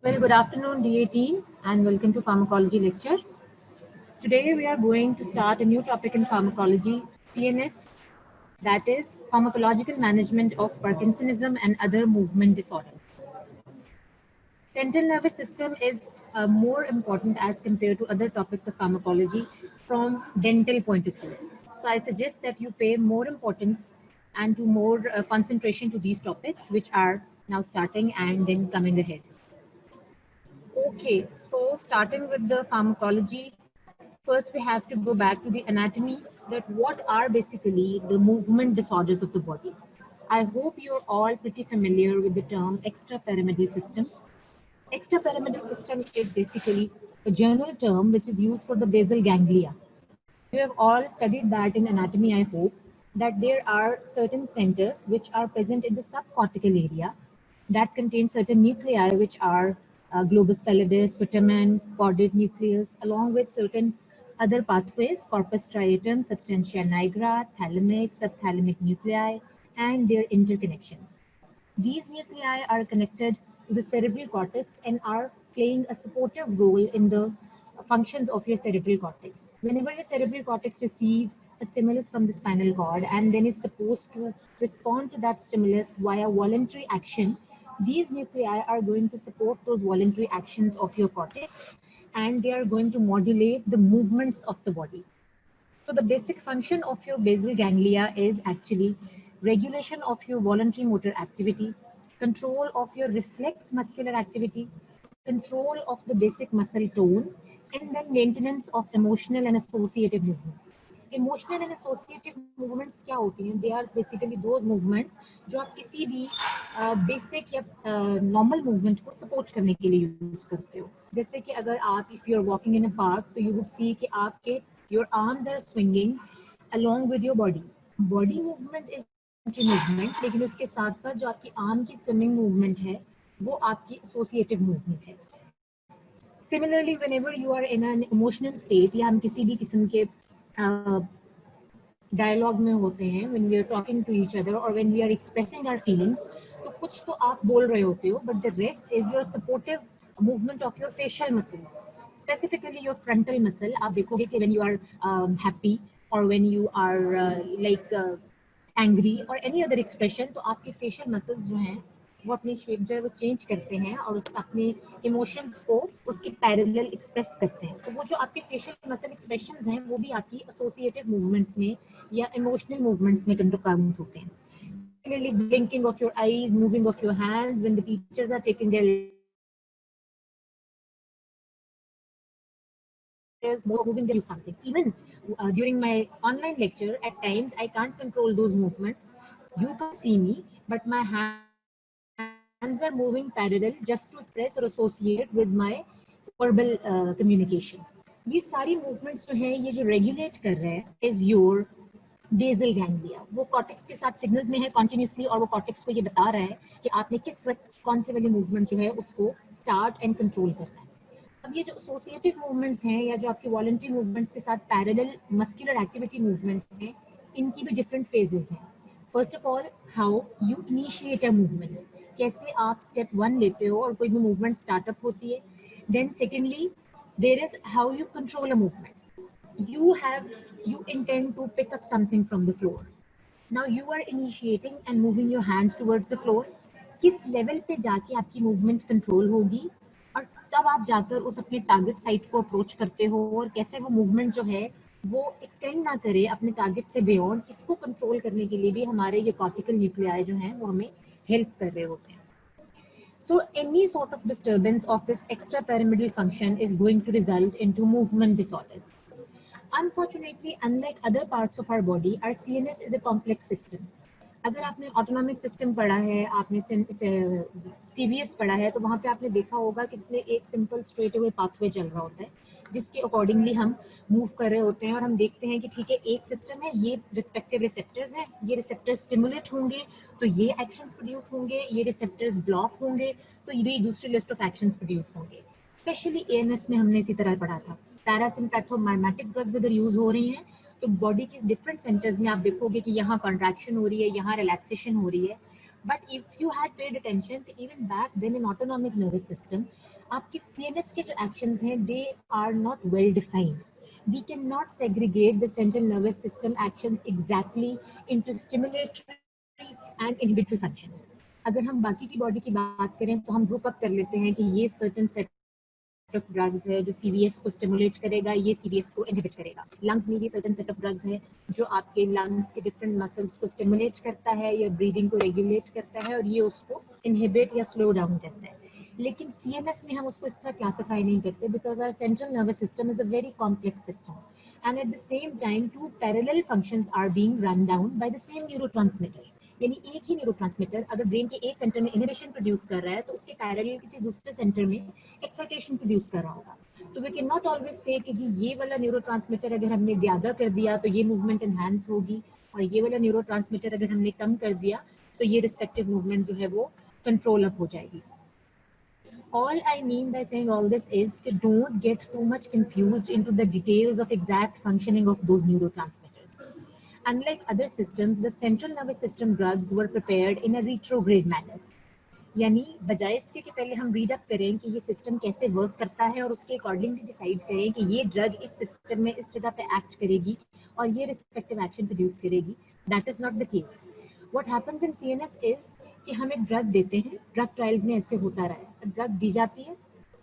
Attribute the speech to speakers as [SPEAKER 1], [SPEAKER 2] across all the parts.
[SPEAKER 1] Well, good afternoon, DA team, and welcome to Pharmacology lecture. Today, we are going to start a new topic in pharmacology, CNS, that is pharmacological management of Parkinsonism and other movement disorders. Central nervous system is more important as compared to other topics of pharmacology from dental point of view. So I suggest that you pay more importance and to more concentration to these topics, which are now starting and then coming ahead. Okay, so starting with the pharmacology, first we have to go back to the anatomy, that what are basically the movement disorders of the body. I hope you're all pretty familiar with the term extrapyramidal system. Extrapyramidal system is basically a general term which is used for the basal ganglia. You have all studied that in anatomy, I hope, that there are certain centers which are present in the subcortical area that contain certain nuclei which are globus pallidus, putamen, chordate nucleus, along with certain other pathways, corpus striatum, substantia nigra, thalamic, subthalamic nuclei, and their interconnections. These nuclei are connected to the cerebral cortex and are playing a supportive role in the functions of your cerebral cortex. Whenever your cerebral cortex receives a stimulus from the spinal cord and then is supposed to respond to that stimulus via voluntary action, these nuclei are going to support those voluntary actions of your cortex, and they are going to modulate the movements of the body. So the basic function of your basal ganglia is actually regulation of your voluntary motor activity, control of your reflex muscular activity, control of the basic muscle tone, and then maintenance of emotional and associative movements. Emotional and associative movements क्या होती हैं? They are basically those movements जो आप किसी भी basic या normal movement को support करने के लिए यूज करते हो. जैसे कि अगर आप if you are walking in a park तो यू वुड सी कि आपके your arms are swinging along with your body. Body movement is movement, लेकिन उसके साथ साथ जो आपकी आर्म की स्विमिंग मूवमेंट है वो आपकी एसोसिएटिव मूवमेंट है. Similarly whenever you are in an emotional state या हम किसी भी किस्म के डायलॉग में होते हैं, when we are talking to each other और when we are expressing our feelings, तो कुछ तो आप बोल रहे होते हो but the rest is your supportive movement of your facial muscles, specifically your frontal muscle. आप देखोगे कि व्हेन यू आर हैप्पी और when you are like angry और एनी अदर एक्सप्रेशन, तो आपके फेशियल मसल्स जो हैं वो अपनी शेप जो है वो चेंज करते हैं और अपने इमोशंस को उसके पैरेलल एक्सप्रेस करते हैं. तो वो जो आपके फेशियल मसल एक्सप्रेशंस हैं वो भी आपकी एसोसिएटिव मूवमेंट्स में या इमोशनल मूवमेंट्स में काउंट होते हैं. Similarly, blinking of your eyes, moving of your hands when the teachers are taking their moving there, do something. Even during my online lecture, at times I can't control those movements. You can't see me, but my hands are moving parallel just to express or associate with my verbal communication. ये सारी movements जो हैं ये जो regulate कर रहे हैं is your basal ganglia. वो कॉर्टेक्स के साथ सिग्नल्स में है कॉन्टिन्यूसली और वो कॉर्टेक्स को ये बता रहा है कि आपने किस वक्त कौन से वाली मूवमेंट जो है उसको स्टार्ट एंड कंट्रोल करना है. अब ये जो एसोसिएटिव मूवमेंट्स हैं या जो आपके वॉलंटरी मूवमेंट्स के साथ पैरेलल मस्कुलर एक्टिविटी मूवमेंट्स हैं, इनकी भी डिफरेंट फेजेस हैं. First of all, how you initiate a movement, कैसे आप स्टेप 1 लेते हो और कोई भी मूवमेंट स्टार्टअप होती है. Then secondly, there is how you control a movement. You intend to pick up something from the floor. Now you are initiating and moving your hands towards the floor. किस level पे जाके आपकी movement control होगी और तब आप जाकर उस अपने टारगेट साइट को अप्रोच करते हो और कैसे वो मूवमेंट जो है वो एक्सटेंड ना करे अपने टारगेट से बियॉन्ड. इसको कंट्रोल करने के लिए भी हमारे ये कॉर्टिकल न्यूक्लियाई जो हैं वो हमें हेल्प कर रहे होते हैं. So any sort of disturbance of this extrapyramidal function is going to result into movement disorders. Unfortunately, unlike other parts of our body, our CNS is a complex system. अगर आपने ऑटोनॉमिक सिस्टम पढ़ा है, आपने CVS पढ़ा है, तो वहाँ पे आपने देखा होगा कि इसमें एक सिंपल स्ट्रेट अवे पाथवे चल रहा होता है जिसके अकॉर्डिंगली हम मूव कर रहे होते हैं और हम देखते हैं कि ठीक है एक सिस्टम है, ये रिस्पेक्टिव रिसेप्टर्स हैं, ये रिसेप्टर्स स्टिमुलेट होंगे तो ये एक्शंस प्रोड्यूस होंगे, ये रिसेप्टर्स ब्लॉक होंगे तो ये दूसरी लिस्ट ऑफ एक्शंस प्रोड्यूस होंगे. स्पेशली ANS में हमने इसी तरह पढ़ा था. पैरासिम्पैथोमाइमेटिक ड्रग्स अगर यूज हो रही हैं तो बॉडी के डिफरेंट सेंटर्स में आप देखोगे कि यहाँ कॉन्ट्रैक्शन हो रही है, यहाँ रिलैक्सेशन हो रही है. But if you had paid attention, even back then in autonomic nervous system, आपके CNS के जो actions हैं, they are not well defined. We cannot segregate the central nervous system actions exactly into stimulatory and inhibitory functions. अगर हम बाकी की body की बात करें तो हम ग्रुप अप कर लेते हैं कि ये सर्टेन सेट ऑफ ड्रग्स है जो सीवीएस को स्टिमुलेट करेगा, ये सीवीएस को इनहिबिट करेगा. लंग्स में ये सर्टेन सेट ऑफ ड्रग्स है जो आपके लंग्स के डिफरेंट मसल्स को स्टिमुलेट करता है या ब्रीदिंग को रेगुलेट करता है और ये उसको इनहिबिट या स्लो डाउन करता है. लेकिन सीएनएस में हम उसको इस तरह क्लासिफाई नहीं करते because our central nervous system is a very complex system and at the same time two parallel functions are being run down by the same neurotransmitter. यानी एक ही न्यूरोट्रांसमीटर अगर ब्रेन के एक सेंटर में इनहिबिशन प्रोड्यूस कर रहा है तो उसके पैरेलल के दूसरे सेंटर में एक्साइटेशन प्रोड्यूस कर रहा होगा. तो we can not always say कि जी ये वाला न्यूरोट्रांसमीटर अगर हमने ज्यादा कर दिया तो ये मूवमेंट एनहांस होगी और ये वाला न्यूरोट्रांसमीटर अगर हमने कम कर दिया तो ये रिस्पेक्टिव मूवमेंट जो है वो कंट्रोल अप हो जाएगी. All I mean by saying all this is that don't get too much confused into the details of exact functioning of those neurotransmitters. Unlike other systems, the central nervous system drugs were prepared in a retrograde manner. यानी बजाय इसके कि पहले हम read up करें कि ये system कैसे वर्क करता है और उसके अकॉर्डिंगली डिसाइड करें कि ये ड्रग इस सिस्टम में इस जगह पे एक्ट करेगी और ये रिस्पेक्टिव एक्शन प्रोड्यूस करेगी, that is not the case. What happens in CNS is कि हम एक ड्रग देते हैं, ड्रग ट्रायल्स में ऐसे होता रहा है, ड्रग दी जाती है,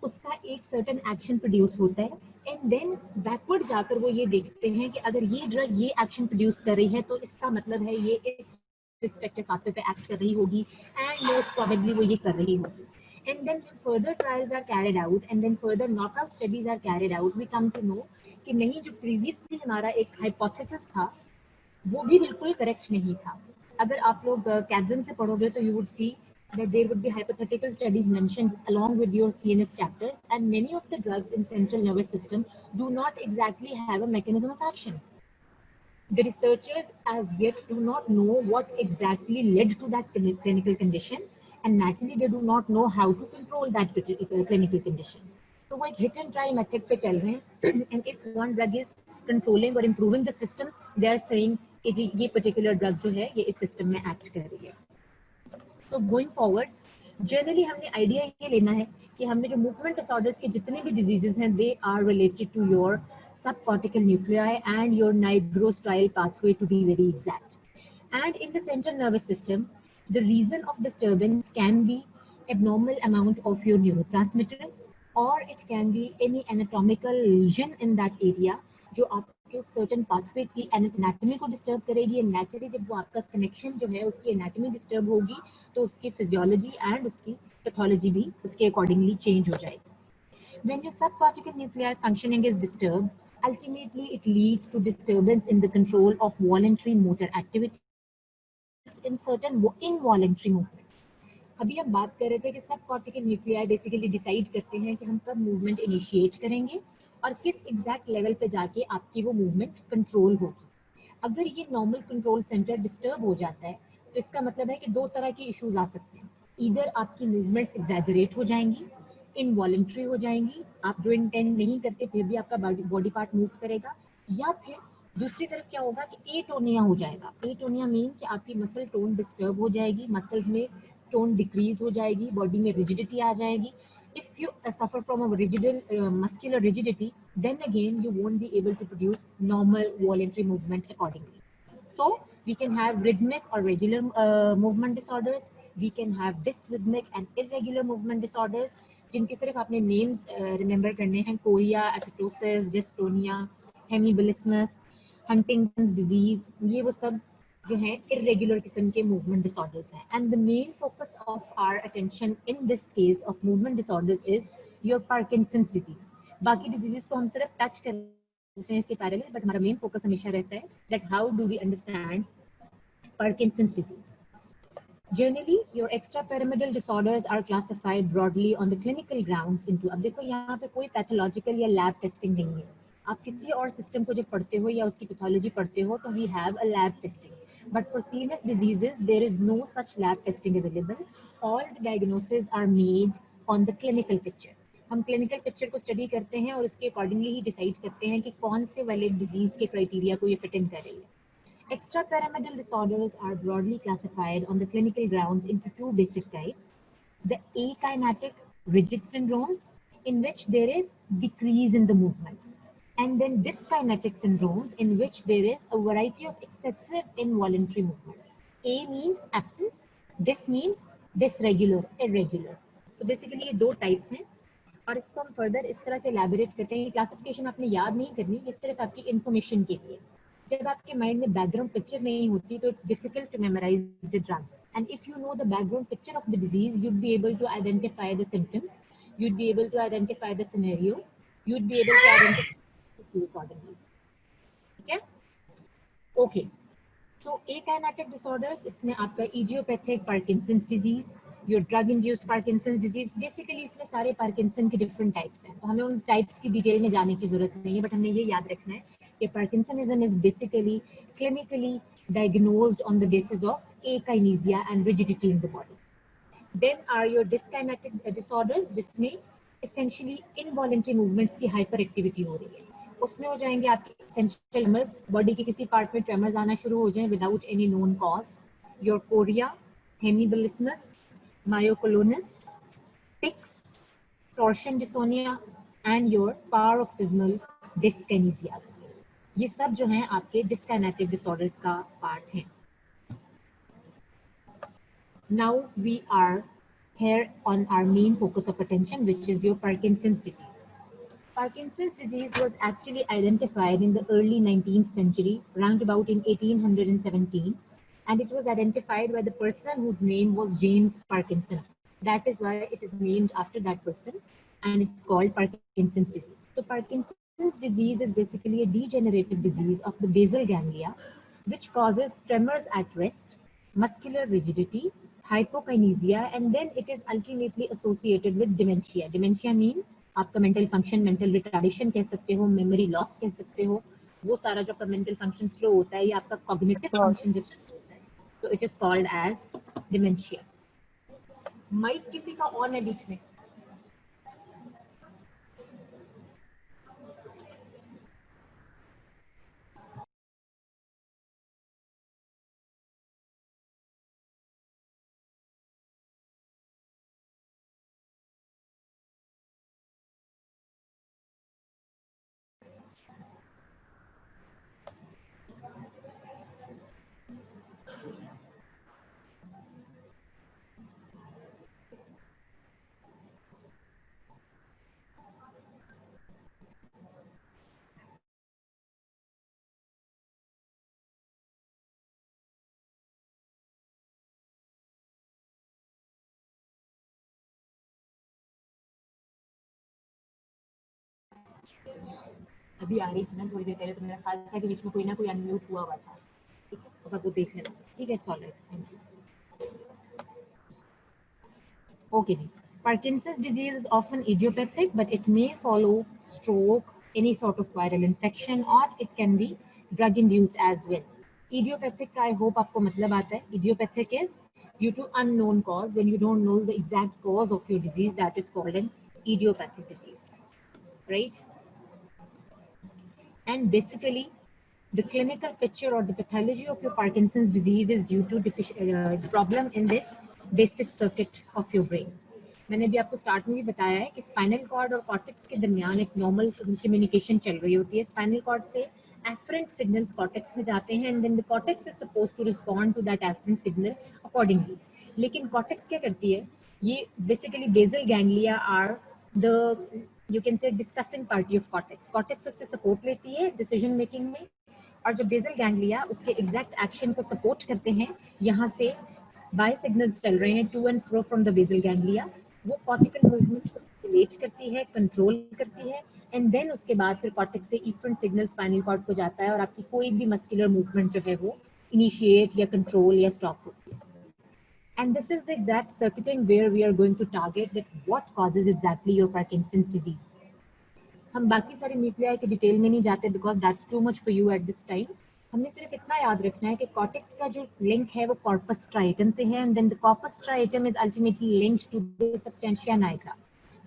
[SPEAKER 1] उसका एक सर्टेन एक्शन प्रोड्यूस होता है एंड देन बैकवर्ड जाकर वो ये देखते हैं कि अगर ये ड्रग ये एक्शन प्रोड्यूस कर रही है तो इसका मतलब है ये इस रिस्पेक्टिव पाथवे पे एक्ट कर रही होगी एंड मोस्ट प्रोबेबली वो ये कर रही होगी. And then when further trials are carried out and then further knockout studies are carried out, we come to know कि नहीं जो previously हमारा एक hypothesis था वो भी बिल्कुल करेक्ट नहीं था. अगर आप लोग कैज़न से पढ़ोगे तो you would see that there would be hypothetical studies mentioned along with your CNS chapters and many of the drugs in central nervous system do not exactly have a mechanism of action. The researchers as yet do not know what exactly led to that clinical condition and naturally they do not know how to control that clinical condition. So वो एक hit and try method पे चल रहे हैं and if one drug is controlling or improving the systems, they are saying कि ये particular drug जो है ये इस system में act कर रही है. So going forward, जनरली हमने आइडिया ये लेना है कि हमने जो मूवमेंट डिसऑर्डर्स के जितने भी डिजीजेस हैं they are related to your subcortical nuclei and your nigrostriatal pathway to be very exact. And in the central nervous system, the reason of disturbance can be abnormal amount of your neurotransmitters or it can be any anatomical lesion in that area जो आपके certain pathway की anatomy को disturb करेगी. and naturally जब वो आपका connection जो है उसकी anatomy disturb होगी तो उसकी physiology and उसकी pathology भी उसके accordingly change हो जाएगी. When your subcortical nuclear functioning is disturbed, ultimately it leads to disturbance in the control of voluntary motor activity in certain involuntary movements. अभी हम बात कर रहे थे कि सब कॉर्टिकल न्यूक्लियाई बेसिकली डिसाइड करते हैं कि हम कब मूवमेंट इनिशिएट करेंगे और किस एग्जैक्ट लेवल पे जाके आपकी वो मूवमेंट कंट्रोल होगी. अगर ये नॉर्मल कंट्रोल सेंटर डिस्टर्ब हो जाता है तो इसका मतलब है कि दो तरह के इश्यूज आ सकते हैं. इधर आपकी मूवमेंट्स एग्जैजरेट हो जाएंगी, इनवॉलेंट्री हो जाएंगी, आप जो इंटेंड नहीं करते फिर भी आपका बॉडी पार्ट मूव करेगा, या फिर दूसरी तरफ क्या होगा कि एटोनिया हो जाएगा. एटोनिया मीन कि आपकी मसल टोन डिस्टर्ब हो जाएगी, मसल्स में टोन डिक्रीज हो जाएगी, बॉडी में रिजिडिटी आ जाएगी. If you suffer from a muscular rigidity, then again you won't be able to produce normal voluntary movement accordingly. So we can have rhythmic or regular movement disorders. We can have dysrhythmic and irregular movement disorders. जिनके सिर्फ आपने names remember करने हैं: chorea, athetosis, dystonia, hemiballismus, Huntington's disease. ये वो सब जो है irregular किस्म के movement disorders हैं. And the main focus of our attention in this case of movement disorders is your Parkinson's disease. बाकी diseases को हम सिर्फ touch करते हैं इसके parallel, but हमारा main focus हमेशा रहता है that how do we understand Parkinson's disease. Generally, your extrapyramidal disorders are classified broadly on the clinical grounds into. अब देखो यहाँ पे कोई pathological या lab testing नहीं है. आप किसी और सिस्टम को जब पढ़ते हो या उसकी पैथोलॉजी पढ़ते हो तो we have a lab testing. But for CNS diseases, there is no such lab testing available. All the diagnoses are made on the clinical picture. हम क्लिनिकल पिक्चर को स्टडी करते हैं और उसके अकॉर्डिंगली ही डिसाइड करते हैं कि कौन से वाले डिजीज के क्राइटेरिया को ये फिट इन कर रही है. Extrapyramidal disorders are broadly classified on the clinical grounds into two basic types: the akinetic rigid syndromes, in which there is decrease in the movements, and then dyskinetic syndromes, in which there is a variety of excessive involuntary movements. A means absence, dis means dysregular, irregular. So basically ये दो types हैं, और इसको हम further इस तरह से elaborate करते हैं. क्लासिफिकेशन आपने याद नहीं करनी, ये सिर्फ आपकी इन्फॉर्मेशन के लिए. जब आपके माइंड में बैकग्राउंड पिक्चर नहीं होती तो it's difficult to memorise the drugs, and if you know the background picture of the disease you'd be able to identify the symptoms, you'd be able to identify the scenario, you'd be able to identify accordingly. ठीक है, okay. So akinetic disorders, इसमें आपका idiopathic Parkinson's disease, your drug induced Parkinson's disease, basically इसमें सारे Parkinson के different types हैं. तो हमें उन types की डिटेल में जाने की जरूरत नहीं है, बट हमने ये याद रखना है कि Parkinsonism is basically clinically diagnosed on the basis of akinesia and rigidity in the body. Then are your dyskinetic disorders, जिसमें essentially involuntary movements की hyperactivity हो रही है. उसमें हो जाएंगे आपके essential tremors, बॉडी के किसी पार्ट में ट्रेमर्स आना शुरू हो जाएं without any known cause. Your chorea, hemiballismus, myoclonus, tics, torsion dystonia and your paroxysmal dyskinesias. ये सब जो हैं आपके dyskinetic disorders का पार्ट हैं. Now we are here on our main focus of attention, which is your Parkinson's disease. Parkinson's disease was actually identified in the early 19th century, round about in 1817, and it was identified by the person whose name was James Parkinson. That is why it is named after that person, and it's called Parkinson's disease. So Parkinson's disease is basically a degenerative disease of the basal ganglia, which causes tremors at rest, muscular rigidity, hypokinesia, and then it is ultimately associated with dementia. Dementia mean आपका mental function, mental retardation कह सकते हो, memory loss कह सकते हो, वो सारा जो आपका मेंटल फंक्शन स्लो होता है, ये आपका कॉग्निटिव फंक्शन जब होता है, तो it is called as dementia. Mic किसी का ऑन है बीच में? अभी आ रही थी ना थोड़ी देर पहले, तो मेरा ख्याल था कि बीच में कोई ना कोई अनम्यूट हुआ हुआ था. ठीक है, अगर वो देख लेना. ठीक है, it's alright, thank you. Okay, ji. Parkinson's disease is often idiopathic, but it may follow stroke, any sort of viral infection, or it can be drug-induced as well. Idiopathic का I hope आपको मतलब आता है. Idiopathic is due to unknown cause. When you don't know the exact cause of your disease, that is called an idiopathic disease, right? And basically, the clinical picture or the pathology of your Parkinson's disease is due to problem in this basic circuit of your brain. मैंने अभी आपको start में भी बताया है कि spinal cord और cortex के दरमियान एक नॉर्मल कम्युनिकेशन चल रही होती है. स्पाइनल कॉर्ड से एफरेंट सिग्नल्स कॉर्टेक्स में जाते हैं, and then the cortex is suppose to respond to that efferent signal accordingly. लेकिन कॉर्टेक्स क्या करती है, ये basically basal ganglia are the, you can say, discussing party of cortex. Cortex उससे सपोर्ट लेती है डिसीजन मेकिंग में, और जो बेसल गैंग्लिया उसके एग्जैक्ट एक्शन को सपोर्ट करते हैं. यहाँ से बाय सिग्नल्स चल रहे हैं to and fro from the basal ganglia, वो कॉर्टिकल मूवमेंट को रेगुलेट करती है, कंट्रोल करती है, एंड देन उसके बाद फिर कॉर्टेक्स से इफरेंट सिग्नल स्पाइनल कॉर्ड को जाता है, और आपकी कोई भी मस्कुलर मूवमेंट जो है वो इनिशिएट या कंट्रोल या स्टॉप होती है. And this is the exact circuiting where we are going to target that what causes exactly your Parkinson's disease. हम बाकी सारे न्यूक्लियाई के डिटेल में नहीं जाते because that's too much for you at this time. हमने सिर्फ इतना याद रखना है कि कॉर्टेक्स का जो लिंक है वो कॉर्पस स्ट्राइटम से है, and then the corpus striatum is ultimately linked to the substantia nigra.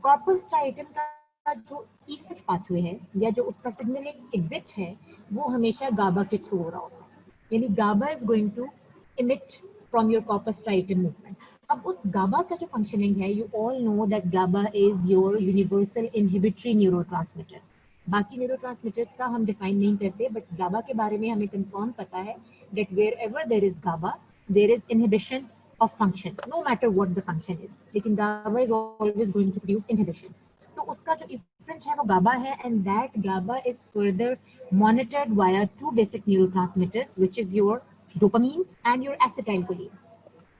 [SPEAKER 1] Corpus striatum का जो इफेक्ट पाथवे है या जो उसका सिग्नलिंग एग्जिट है वो हमेशा गाबा के थ्रू हो रहा होता है. यानी GABA is going to emit from your corpus striatum movements. अब उस गाबा का जो फंक्शनिंग है, you all know that GABA is your universal inhibitory neurotransmitter. बाकी न्यूरोट्रांसमीटर्स का हम डिफाइन नहीं करते, बट गाबा के बारे में हमें कंफर्म पता है that wherever there is GABA there is inhibition of function, no matter what the function is. लेकिन GABA is always going to produce inhibition. तो उसका जो इफेक्ट है वो गाबा है, and that GABA is further monitored via two basic neurotransmitters, which is your dopamine and your acetylcholine.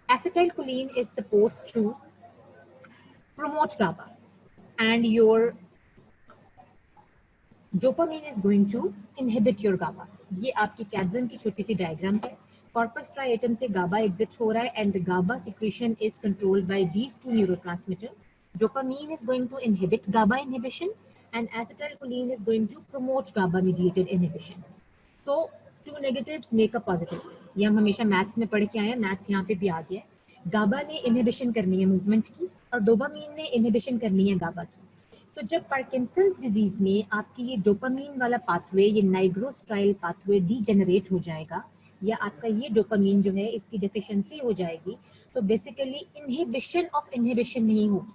[SPEAKER 1] Acetylcholine is supposed to promote GABA, and your dopamine is going to inhibit your GABA. ये आपकी Kelsen की छोटी C diagram है. Corpus स्ट्राइएटम से GABA exit हो रहा है, and the GABA secretion is controlled by these two neurotransmitters. Dopamine is going to inhibit GABA inhibition, and acetylcholine is going to promote GABA mediated inhibition. So two negatives make a positive. ये हम हमेशा maths में पढ़ के आए हैं, maths यहाँ पे भी आ गया है. गाबा ने इनहिबिशन करनी है मूवमेंट की, और डोपामीन ने इनहिबिशन करनी है गाबा की. तो जब पार्किंसंस डिजीज में आपकी ये डोपामीन वाला पाथवे, ये नाइग्रोस्ट्राइल पाथवे डीजेनरेट हो जाएगा, या आपका ये डोपामीन जो है इसकी डेफिशिएंसी हो जाएगी, तो बेसिकली इनहिबिशन ऑफ इनहिबिशन नहीं होगी.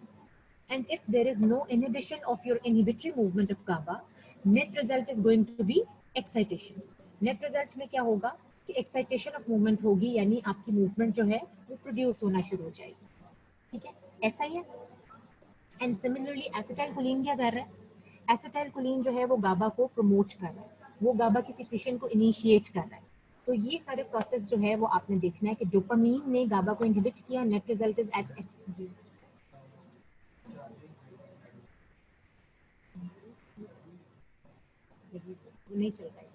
[SPEAKER 1] And if there is no inhibition of your inhibitory movement of GABA, net result is going to be excitation. Net result में क्या होगा कि excitation of movement होगी, यानी आपकी movement जो है वो produce होना शुरू हो जाएगी. ठीक है, ऐसा ही है. And similarly acetylcholine क्या कर रहा है? Acetylcholine जो है वो GABA को promote कर रहा है, वो GABA की secretion को initiate कर रहा है. तो ये सारे प्रोसेस जो है वो आपने देखना है कि डोपामीन ने गाबा को इनहिबिट किया, नेट रिजल्ट इज जी नहीं चल रहा है,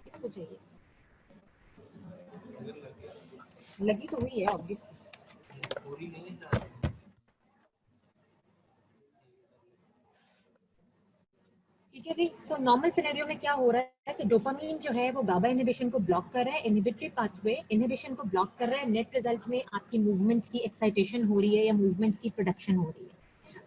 [SPEAKER 1] इसको चाहिए, लगी तो हुई है ऑब्वियसली. ठीक है जी. सो नॉर्मल सिनेरियो में क्या हो रहा है कि डोपामीन जो है वो गाबा इनहिबिशन को ब्लॉक कर रहा है, इनहिबिटरी पाथवे इनहिबिशन को ब्लॉक कर रहा है. नेट रिजल्ट में आपकी मूवमेंट की एक्साइटेशन हो रही है या मूवमेंट की प्रोडक्शन हो रही है.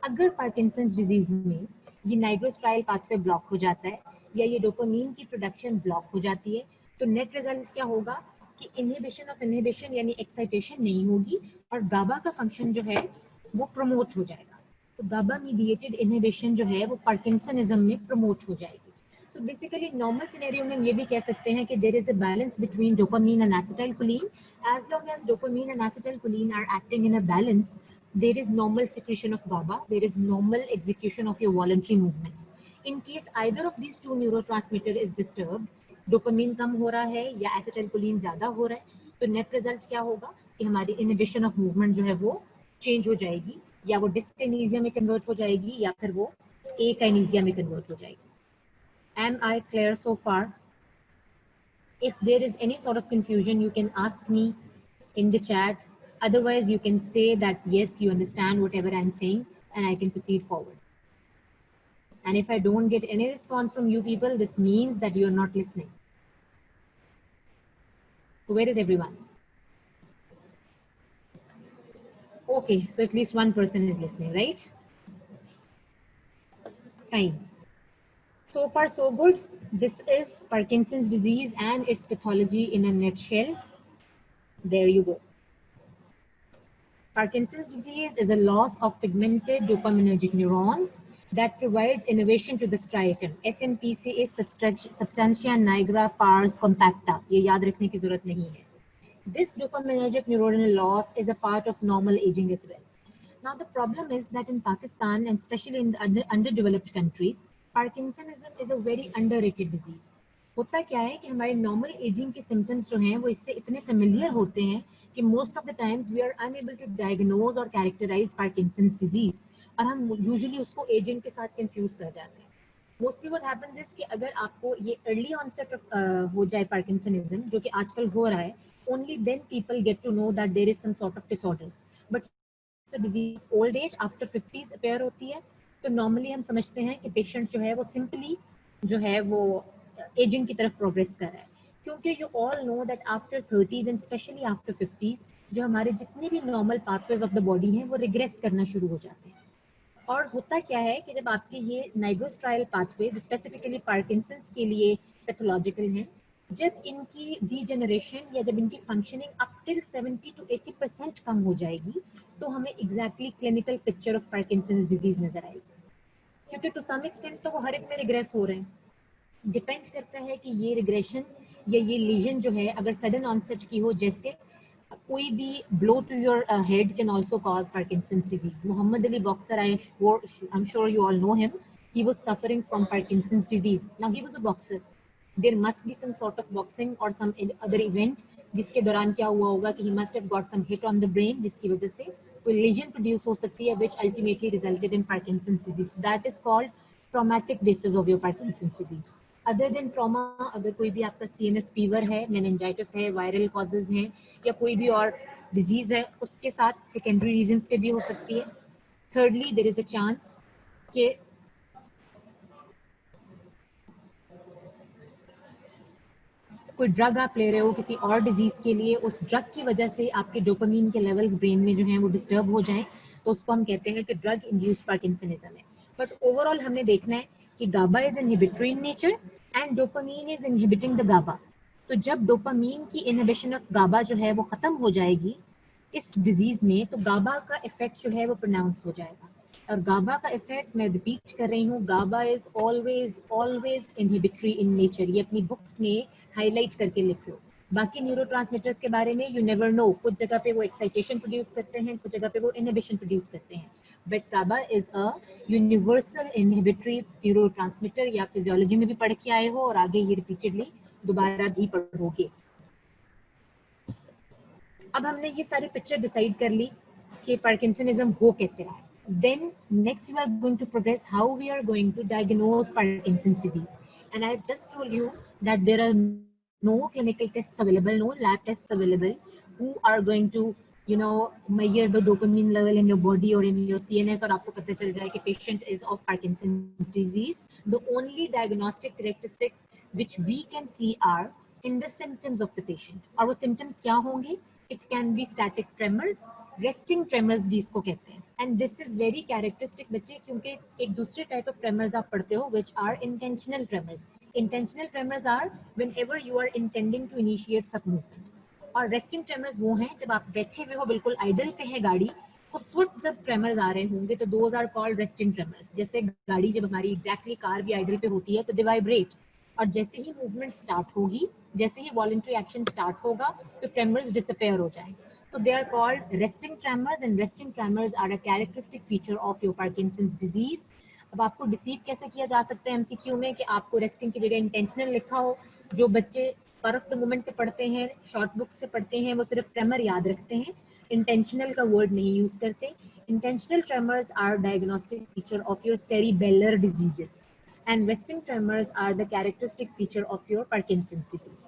[SPEAKER 1] अगर पार्किंसंस डिजीज में ये नाइग्रोस्ट्राइल पाथवे ब्लॉक हो जाता है या ये डोपामीन की प्रोडक्शन ब्लॉक हो जाती है, तो नेट रिजल्ट क्या होगा कि इनहिबिशन ऑफ इनहिबिशन यानी एक्साइटेशन नहीं होगी, और गाबा का फंक्शन जो है वो प्रमोट हो जाएगा. तो गाबा मीडिएटेड इनहिबिशन जो है वो पार्किंसनिज्म में प्रमोट हो जाएगी. सो बेसिकली नॉर्मल सिनेरियो में हम ये भी कह सकते हैं कि there is a balance between dopamine and acetylcholine. As long as dopamine and acetylcholine are acting in a balance, there is normal secretion of GABA, there is normal execution of your voluntary movements. In case either of these two neurotransmitter is disturbed, dopamine कम हो रहा है या acetylcholine ज़्यादा हो रहा है, तो net result क्या होगा कि हमारी inhibition of movement जो है वो change हो जाएगी, या वो dyskinesia में convert हो जाएगी, या फिर वो akinesia में convert हो जाएगी. Am I clear so far? If there is any sort of confusion, you can ask me in the chat. Otherwise, you can say that yes, you understand whatever I'm saying, and I can proceed forward. And if I don't get any response from you people, this means that you're not listening. So where is everyone? Okay, so at least one person is listening, right? Fine. So far, so good. This is Parkinson's disease and its pathology in a nutshell. There you go. Parkinson's disease is a loss of pigmented dopaminergic neurons that provides innervation to the striatum. SNPC is substantia nigra pars compacta. ये याद रखने की जरूरत नहीं है. This dopaminergic neuronal loss is a part of normal aging as well. Now the problem is that in Pakistan and especially in the underdeveloped countries, Parkinsonism is a very underrated disease. होता क्या है कि हमारे normal ageing के symptoms जो हैं वो इससे इतने फेमिलियर होते हैं कि most of the times we are unable to diagnose और कैरेक्टराइज पार्किंसंस डिजीज, और हम यूजुअली उसको एजिंग के साथ कंफ्यूज कर जाते हैं. मोस्टली व्हाट हैपेंस इज कि अगर आपको ये अर्ली ऑनसेट हो जाए पार्किंसनिज्म, जो कि आजकल हो रहा है, only then people get to know that there is some sort of disorders. But disease old age after 50s appear होती है, तो नॉर्मली हम समझते हैं कि पेशेंट जो है वो सिंपली जो है वो एजिंग की तरफ प्रोग्रेस कर रहा है, क्योंकि you all know that after 30s and specially after 50s जो हमारे जितने भी normal pathways of the body हैं वो रिग्रेस करना शुरू हो जाते हैं. और होता क्या है कि जब आपके ये नाइग्रोस्ट्राइल पाथवेज स्पेसिफिकली पार्किंसंस के लिए पैथोलॉजिकल हैं, जब इनकी डीजेनरेशन या जब इनकी फंक्शनिंग अप टिल 70 to 80% कम हो जाएगी तो हमें exactly clinical picture of Parkinson's disease नजर आएगी, क्योंकि टू सम एक्सटेंट तो वो हर एक में रिग्रेस हो रहे हैं। डिपेंड करता है कि ये रिग्रेशन या ये लीजन जो है अगर सडन ऑनसेट की हो, जैसे कोई भी blow to your head can also cause Parkinson's disease. Muhammad Ali boxer, I am sure you all know him, he was suffering from Parkinson's disease. Now he was a boxer. There must be some sort of boxing or some other event जिसके दौरान क्या हुआ होगा कि he must have got some hit on the brain जिसकी वजह से कोई lesion produce हो सकती है which ultimately resulted in Parkinson's disease. So that is called traumatic basis of your Parkinson's disease. Other than trauma, अगर कोई भी आपका CNS फीवर है, मेनिंजाइटिस है, वायरल कॉजेज हैं या कोई भी और डिजीज है, उसके साथ सेकेंडरी रीजंस पे भी हो सकती है। Thirdly there is a chance कि कोई ड्रग आप ले रहे हो किसी और डिजीज के लिए, उस ड्रग की वजह से आपके डोपामीन के लेवल्स ब्रेन में जो हैं वो डिस्टर्ब हो जाएं, तो उसको हम कहते हैं कि ड्रग इंड्यूस्ड पार्किंसनिज्म है। बट ओवरऑल हमने देखना है कि GABA is inhibitory in nature and dopamine is inhibiting the GABA. तो जब डोपामीन की इनहिबिशन ऑफ गाबा जो है वो खत्म हो जाएगी इस डिजीज में, तो गाबा का इफेक्ट जो है वो प्रोनाउंस हो जाएगा। और गाबा का इफेक्ट, मैं रिपीट कर रही हूँ, GABA is always always inhibitory in nature. ये अपनी बुक्स में हाईलाइट करके लिख लो। बाकी न्यूरोट्रांसमीटर्स के बारे में यू नेवर नो, कुछ जगह पे वो एक्साइटेशन प्रोड्यूस करते हैं, कुछ जगह पे वो इनहिबिशन प्रोड्यूस करते हैं, but GABA is a universal inhibitory neurotransmitter. या फिजियोलॉजी में भी पढ़ के आए हो और आगे ये रिपीटेडली दोबारा भी पढ़ोगे। अब हमने ये सारी पिक्चर डिसाइड कर ली कि पार्किंसनिज्म हो कैसे रहा है। Then next we are going to progress how we are going to diagnose Parkinson's disease. And I have just told you that there are no clinical tests available, no lab tests available who are going to measure the dopamine level in your body or in your CNS और आपको पता चल जाए कि patient is of Parkinson's disease. The only diagnostic characteristic which we can see are in the symptoms of the patient. और वो symptoms क्या होंगे? It can be static tremors, resting tremors भी इसको कहते हैं। And this is very characteristic बच्चे, क्योंकि एक दूसरे type of tremors आप पढ़ते हो which are intentional tremors. Intentional tremors are whenever you are intending to initiate some movement. और रेस्टिंग ट्रेमर्स वो हैं जब आप बैठे हुए हो, बिल्कुल आइडल पे है गाड़ी, उस वक्त जब ट्रेमर्स आ रहे होंगे तो those are called resting tremors. जैसे गाड़ी जब हमारी एग्जैक्टली कार भी आइडल पे होती है तो दे वाइब्रेट, और जैसे ही मूवमेंट स्टार्ट होगी, जैसे ही वॉलंटरी एक्शन स्टार्ट होगा तो ट्रेमर्स डिसअपेयर हो जाएंगे। So they are called resting tremors, and resting tremors are a characteristic feature of your Parkinson's disease. अब आपको डिसीव कैसे किया जा सकता है एमसीक्यू में कि आपको रेस्टिंग की जगह इंटेंशनल लिखा हो। जो बच्चे पर ऑफ द मोमेंट पे पढ़ते हैं, शॉर्ट बुक से पढ़ते हैं, वो सिर्फ ट्रेमर याद रखते हैं, इंटेंशनल का वर्ड नहीं यूज करते। Intentional tremors are diagnostic feature of your cerebellar diseases and resting tremors are the characteristic feature of your Parkinson's disease.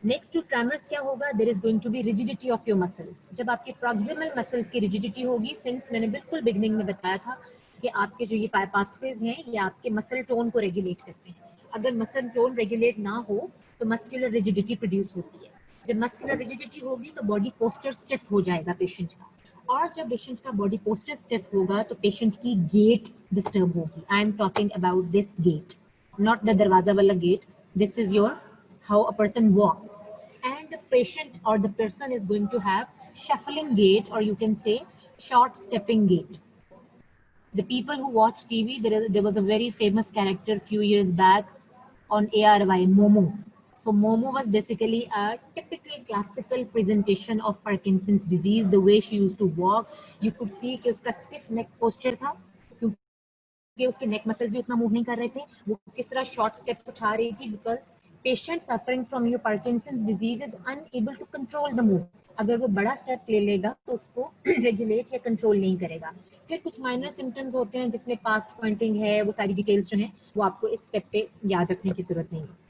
[SPEAKER 1] Next to tremors क्या होगा? There is going to be rigidity of your muscles. जब आपके proximal muscles की rigidity होगी, since मैंने बिल्कुल beginning में बताया था कि आपके जो ये पाथवेज हैं ये आपके मसल टोन को रेगुलेट करते हैं। अगर मसल टोन रेगुलेट ना हो तो मस्कुलर रिजिडिटी प्रोड्यूस होती है। जब मस्कुलर रिजिडिटी होगी तो बॉडी पोस्चर स्टिफ हो जाएगा पेशेंट का, और जब पेशेंट का बॉडी पोस्चर स्टिफ होगा तो पेशेंट की गेट डिस्टर्ब होगी। I am talking about this gait, not the darwaza wala gate. This is your how a person walks, and the patient or the person is going to have shuffling gait, or you can say short stepping gait. The people who watch TV, there was a very famous character a few years back on ARY, Momo. So Momo was basically a typical classical presentation of Parkinson's disease. The way she used to walk, you could see कि उसका stiff neck posture था, कि उसके नेक muscles भी उतना move नहीं कर रहे थे, वो किस तरह शॉर्ट स्टेप्स उठा रही थी, because patient suffering from your Parkinson's disease is unable to control the move. अगर वो बड़ा स्टेप ले लेगा तो उसको रेगुलेट या कंट्रोल नहीं करेगा। फिर कुछ माइनर सिम्टम्स होते हैं जिसमें फास्ट पॉइंटिंग है, वो सारी डिटेल्स जो हैं वो आपको इस स्टेप पे याद रखने की जरूरत नहीं है।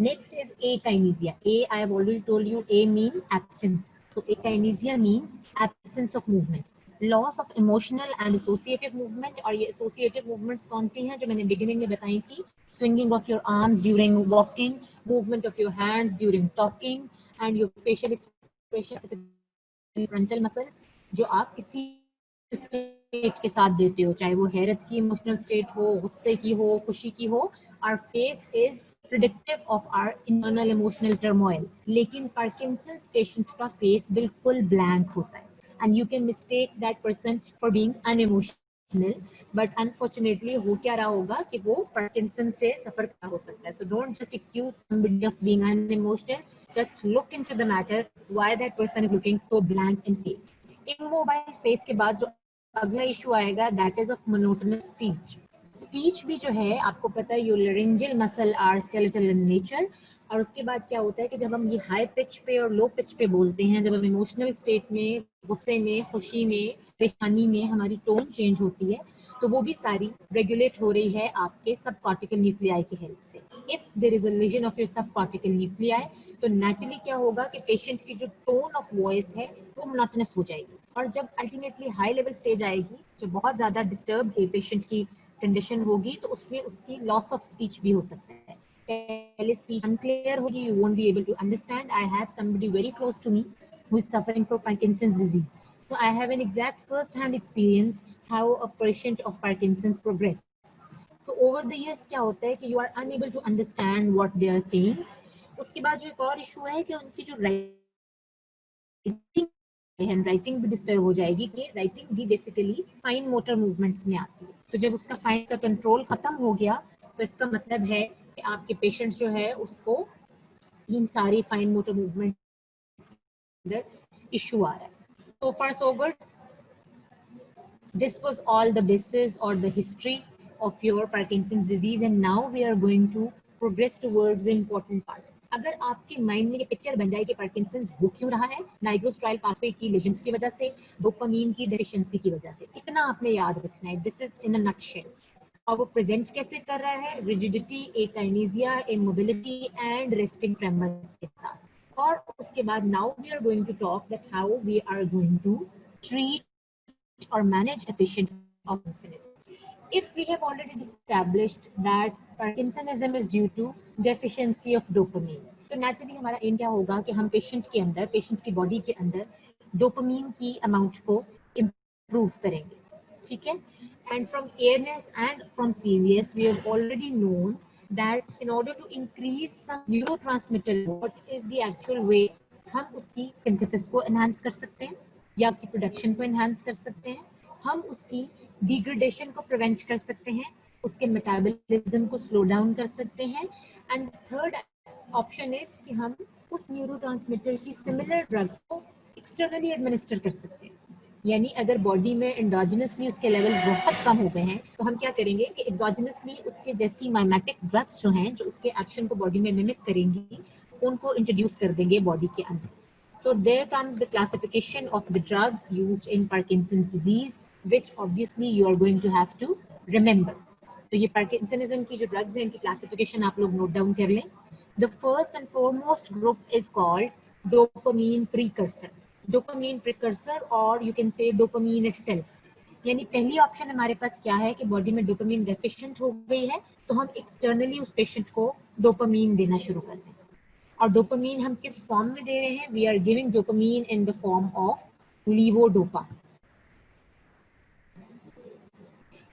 [SPEAKER 1] Next is akinesia. I have already told you, A means absence. So akinesia means absence of movement. Loss of emotional and associative movement. और ये associative movements कौन सी हैं जो मैंने beginning में बताई थी? Swinging of your arms during walking, movement of your hands during talking, and your facial expression, frontal muscles, जो आप किसी स्टेट के साथ देते हो, चाहे वो हैरत की इमोशनल स्टेट हो, गुस्से की हो, खुशी की हो। Our face is predictive of our internal emotional turmoil. लेकिन पार्किंसंस पेशेंट का फेस बिल्कुल ब्लैंक होता है and you can mistake that person for being unemotional, but unfortunately हो क्या रहा होगा कि वो पार्किंसन से सफर कर हो सकता है। So don't just accuse somebody of being unemotional, just look into the matter why that person is looking so blank in face. Immobile face के बाद जो अगला इशू आएगा that is of monotonous speech. Speech भी जो है आपको पता है your laryngeal muscle are skeletal in nature, और उसके बाद क्या होता है कि जब हम ये हाई पिच पे और लो पिच पे बोलते हैं, जब हम इमोशनल स्टेट में, गुस्से में, खुशी में, परेशानी में हमारी टोन चेंज होती है, तो वो भी सारी रेगुलेट हो रही है आपके सब कॉर्टिकल न्यूक्लियाई की हेल्प से। If there is a lesion of your subcortical nuclei, तो नेचुरली क्या होगा कि पेशेंट की जो टोन ऑफ वॉइस है वो मोनोटोनस हो जाएगी, और जब अल्टीमेटली हाई लेवल स्टेज आएगी, जो बहुत ज्यादा डिस्टर्ब है पेशेंट की कंडीशन होगी, तो उसमें उसकी लॉस ऑफ स्पीच भी हो सकता है। पहले स्पीच अनक्लियर होगी, you won't be able to understand. I have somebody very close to me who is suffering from Parkinson's disease. So I have an exact first-hand experience how a patient of Parkinson's progress. तो over the years क्या होता है कि you are unable to understand what they are saying. उसके बाद जो एक और इशू है कि उनकी जो राइटिंग, हैंड राइटिंग भी डिस्टर्ब हो जाएगी, कि राइटिंग भी बेसिकली फाइन मोटर मूवमेंट्स में आती है। तो जब उसका फाइन का कंट्रोल खत्म हो गया, तो इसका मतलब है कि आपके पेशेंट जो है उसको इन सारी फाइन मोटर मूवमेंट अंदर इशू आ रहा है। So far so good. This was all the basis or the history of your Parkinson's disease, and now we are going to progress towards the important part. अगर आपके mind में ये picture बन जाए कि पार्किंसंस हो क्यों रहा है, नाइग्रोस्ट्राइल पाथवे की लेजन्स की वजह से, डोपामीन की डेफिशिएंसी की वजह से, इतना आपने याद रखना है। This is in a nutshell. और वो प्रेजेंट कैसे कर रहा है? Rigidity, akinesia, immobility and resting tremors के साथ। और उसके बाद now we are going to talk that how we are going to treat or manage a patient of Parkinsonism. If we have already established that Parkinsonism is due to deficiency of dopamine, तो naturally हमारा M क्या होगा कि हम patient के अंदर, patient की body के अंदर डोपामीन की अमाउंट को इम्प्रूव करेंगे, ठीक है। And from ANS and from CVS, we have already known that in order to increase some neurotransmitter, what is the actual way हम उसकी सिंथेसिस को एनहांस कर सकते हैं या उसकी प्रोडक्शन को एनहांस कर सकते हैं, हम उसकी डिग्रेडेशन को प्रिवेंट कर सकते हैं, उसके मेटाबॉलिज्म को स्लो डाउन कर सकते हैं। एंड थर्ड ऑप्शन इज कि हम उस न्यूरोट्रांसमीटर की सिमिलर ड्रग्स को एक्सटर्नली एडमिनिस्टर कर सकते हैं। यानी अगर बॉडी में एंडोजिनसली उसके लेवल्स बहुत कम हो गए हैं, तो हम क्या करेंगे कि एक्सोजिनसली उसके जैसी माइमेटिक ड्रग्स जो हैं, जो उसके एक्शन को बॉडी में मिमिक करेंगी, उनको इंट्रोड्यूस कर देंगे बॉडी के अंदर। So there comes the classification of the drugs used in Parkinson's disease, which obviously you are going to have to remember. तो ये Parkinsonism की जो drugs हैं, इनकी classification आप लोग note down कर लें. The first and foremost group is called dopamine precursor. Dopamine precursor, or you can say dopamine itself. यानी पहली ऑप्शन हमारे पास क्या है कि बॉडी में डोपामीन डेफिशिएंट हो गई है, तो हम एक्सटर्नली उस पेशेंट को डोपामीन देना शुरू कर दें। और डोपामीन हम किस फॉर्म में दे रहे हैं? We are giving dopamine in the form of levodopa.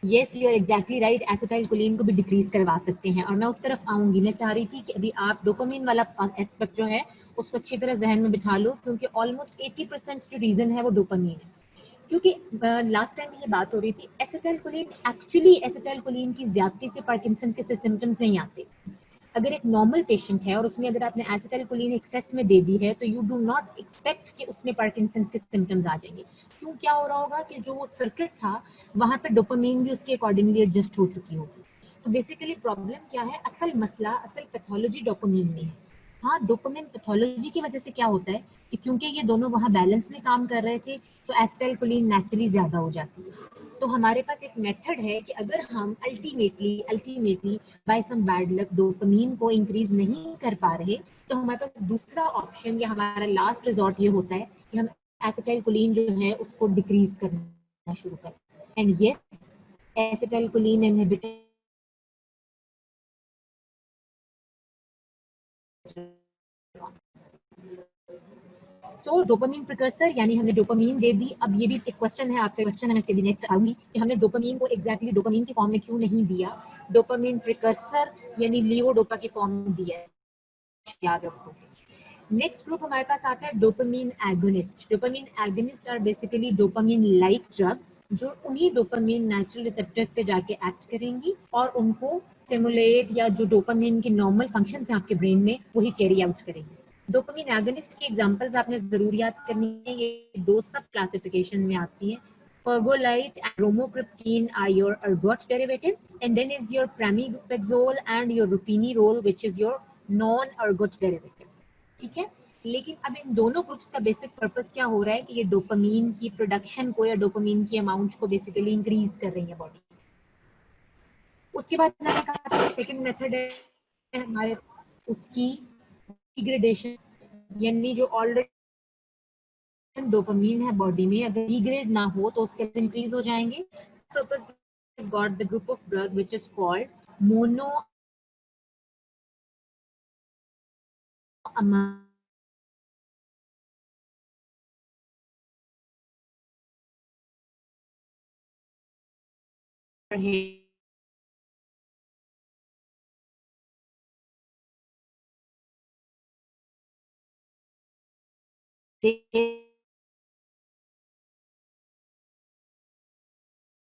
[SPEAKER 1] Yes, you are exactly right, acetylcholine को भी डिक्रीज करवा सकते हैं। और मैं उस तरफ आऊंगी, मैं चाह रही थी कि अभी आप डोपामीन वाला एस्पेक्ट जो है उसको अच्छी तरह जहन में बिठा लो, क्योंकि ऑलमोस्ट 80% जो रीजन है वो डोपामीन है। क्योंकि लास्ट टाइम ये बात हो रही थी, एसिटाइलकोलिन, एक्चुअली एसिटाइलकोलिन की ज्यादती से पार्किंसन के सिम्टम्स नहीं आते। अगर एक नॉर्मल पेशेंट है और उसमें अगर आपने एसिटाइलकोलिन एक्सेस में दे दी है, तो यू डू नॉट एक्सपेक्ट कि उसमें पार्किंसंस के सिम्टम्स आ जाएंगे। क्यों? क्या हो रहा होगा कि जो सर्किट था वहां पे डोपामीन भी उसके अकॉर्डिंगली एडजस्ट हो चुकी होगी। तो बेसिकली प्रॉब्लम क्या है? असल मसला, असल पैथोलॉजी डोपामीन में है। हाँ, डोपामिन पैथोलॉजी की वजह से क्या होता है कि क्योंकि ये दोनों वहाँ बैलेंस में काम कर रहे थे, तो एसिटाइलकोलिन नेचुरली ज्यादा हो जाती है। तो हमारे पास एक मेथड है कि अगर हम ultimately by some bad luck dopamine को इंक्रीज नहीं कर पा रहे, तो हमारे पास दूसरा ऑप्शन या हमारा लास्ट रिजॉर्ट ये होता है कि हम एसिटाइलकोलिन जो है उसको डिक्रीज करना शुरू करें। And yes, acetylcholine inhibitor so dopamine precursor यानी हमने डोपामीन दे दी। अब ये भी एक क्वेश्चन है, आपका क्वेश्चन है, मैं इसके भी नेक्स्ट आऊंगी कि हमने डोपामीन को एग्जैक्टली डोपामीन की फॉर्म में क्यों नहीं दिया, डोपामीन प्रिकर्सर यानी लीवोडोपा की फॉर्म में दिया है, याद रखो। नेक्स्ट ग्रुप हमारे पास आता है dopamine agonist. Dopamine agonist are basically dopamine like drugs जो उन्हीं डोपामीन नेचुरल रिसेप्टर्स पे जाके एक्ट करेंगी और उनको स्टिमुलेट या जो डोपामीन की नॉर्मल फंक्शंस हैं आपके ब्रेन में वही कैरी आउट करेंगे। डोपामीन एगोनिस्ट की एग्जांपल्स आपने जरूर याद करनी है, ये दो सब क्लासिफिकेशन में आती हैं। Pergolide and bromocriptine are your ergot derivatives, and then is your pramipexole and your rupinerol, which is your non-ergot derivative. ठीक है, लेकिन अब इन दोनों ग्रुप्स का बेसिक पर्पस क्या हो रहा है कि ये डोपामीन की प्रोडक्शन को या डोपामीन की अमाउंट को बेसिकली इंक्रीज कर रही है बॉडी। उसके बाद मैंने कहा था सेकंड मेथड है हमारे पास उसकी डिग्रेडेशन, यानी जो ऑलरेडी डोपामीन है बॉडी में अगर डिग्रेड ना हो तो उसके इंक्रीज हो जाएंगे। Purpose got the group of drug which is called mono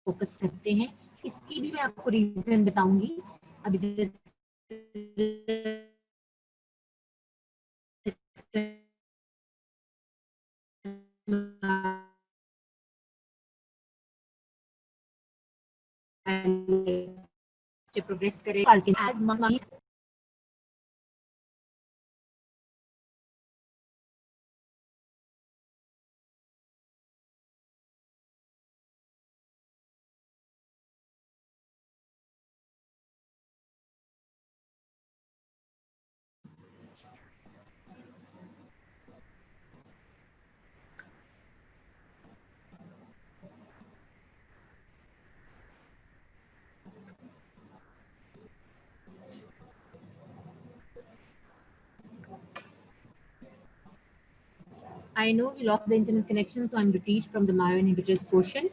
[SPEAKER 1] focus करते हैं। इसकी भी मैं आपको रीजन बताऊंगी। अभी प्रोग्रेस करें I know we lost the internet connection, so I'm repeat from the myoinhibitors portion.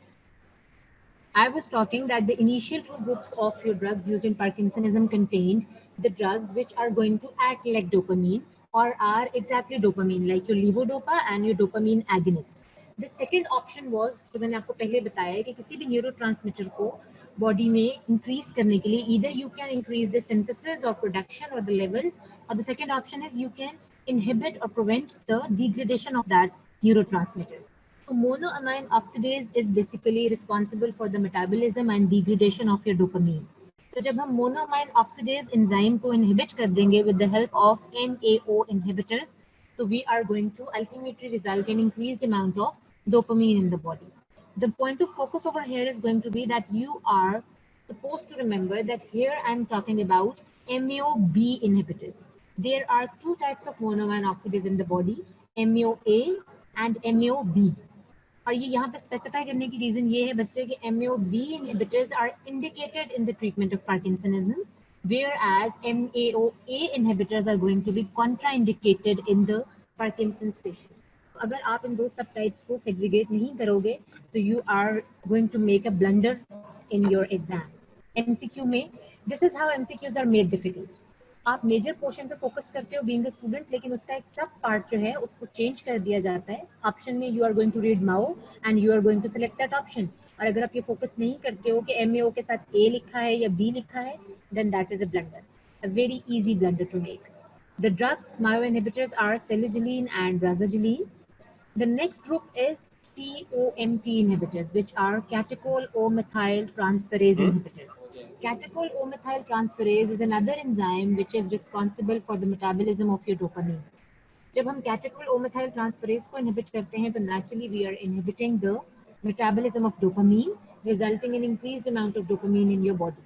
[SPEAKER 1] I was talking that the initial two groups of your drugs used in Parkinsonism contained the drugs which are going to act like dopamine or are exactly dopamine, like your levodopa and your dopamine agonist. The second option was, जो मैंने आपको पहले बताया है कि किसी भी neurotransmitter को बॉडी में इंक्रीज करने के लिए either you can increase the synthesis or production or the levels, or the second option is you can inhibit or prevent the degradation of that neurotransmitter. So monoamine oxidase is basically responsible for the metabolism and degradation of your dopamine. तो जब हम monoamine oxidase enzyme को inhibit कर देंगे with the help of MAO inhibitors, so we are going to ultimately result in increased amount of dopamine in the body. The point of focus over here is going to be that you are supposed to remember that here I'm talking about MAO-B inhibitors. There are two types of monoamine oxidase in the body, MAO-A and MAO-B. और ये यहाँ पे specify करने की reason ये है बच्चे कि MAO-B inhibitors are indicated in the treatment of Parkinsonism, whereas MAO-A inhibitors are going to be contraindicated in the Parkinson's patient. अगर आप इन दो सब टाइप्स को सेग्रीगेट नहीं करोगे तो you are going to make a blunder in your exam. MCQ में this is how MCQs are made difficult. आप मेजर पोर्शन पे फोकस करते हो बीइंग अ स्टूडेंट, लेकिन उसका एक सब पार्ट जो है उसको चेंज कर दिया जाता है। ऑप्शन में you are going to read MAO and you are going to select that option, और अगर आप ये फोकस नहीं करते हो कि MAO के साथ A लिखा है या B लिखा है, then that is a blunder, a very easy blunder to make. The drugs MAO inhibitors are selegiline and razagiline. The next group is COMT inhibitors, which are catechol-O-methyl transferase inhibitors. Catechol-O-methyl transferase is another enzyme which is responsible for the metabolism of your dopamine. जब हम catechol-O-methyl transferase को inhibit करते हैं तो naturally we are inhibiting the metabolism of dopamine, resulting in increased amount of dopamine in your body.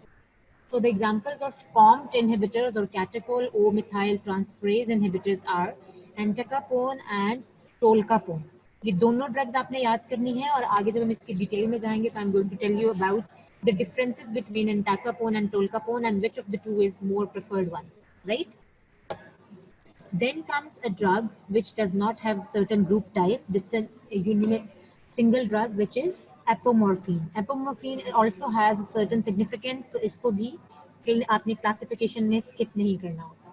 [SPEAKER 1] So the examples of COMT inhibitors or catechol-O-methyl transferase inhibitors are entacapone and tolcapone. ये दोनों drugs आपने याद करनी है, और आगे जब हम इसकी डिटेल में जाएंगे तो I am going to tell you about the differences between entacapone and tolcapone and which of the two is more preferred one, right? Then comes a drug which does not have certain group type. That's a single drug which is apomorphine. Apomorphine also has a certain significance, तो इसको भी आपने classification में skip नहीं करना होता.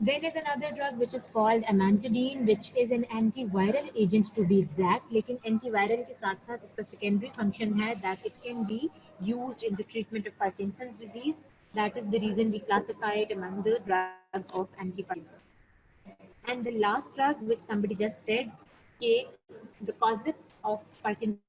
[SPEAKER 1] Then is another drug which is called amantadine, which is an antiviral agent to be exact. लेकिन antiviral के साथ साथ इसका secondary function है that it can be used in the treatment of Parkinson's disease. That is the reason we classify it among the drugs of anti-Parkinson's. And the last drug which somebody just said, the causes of Parkinson's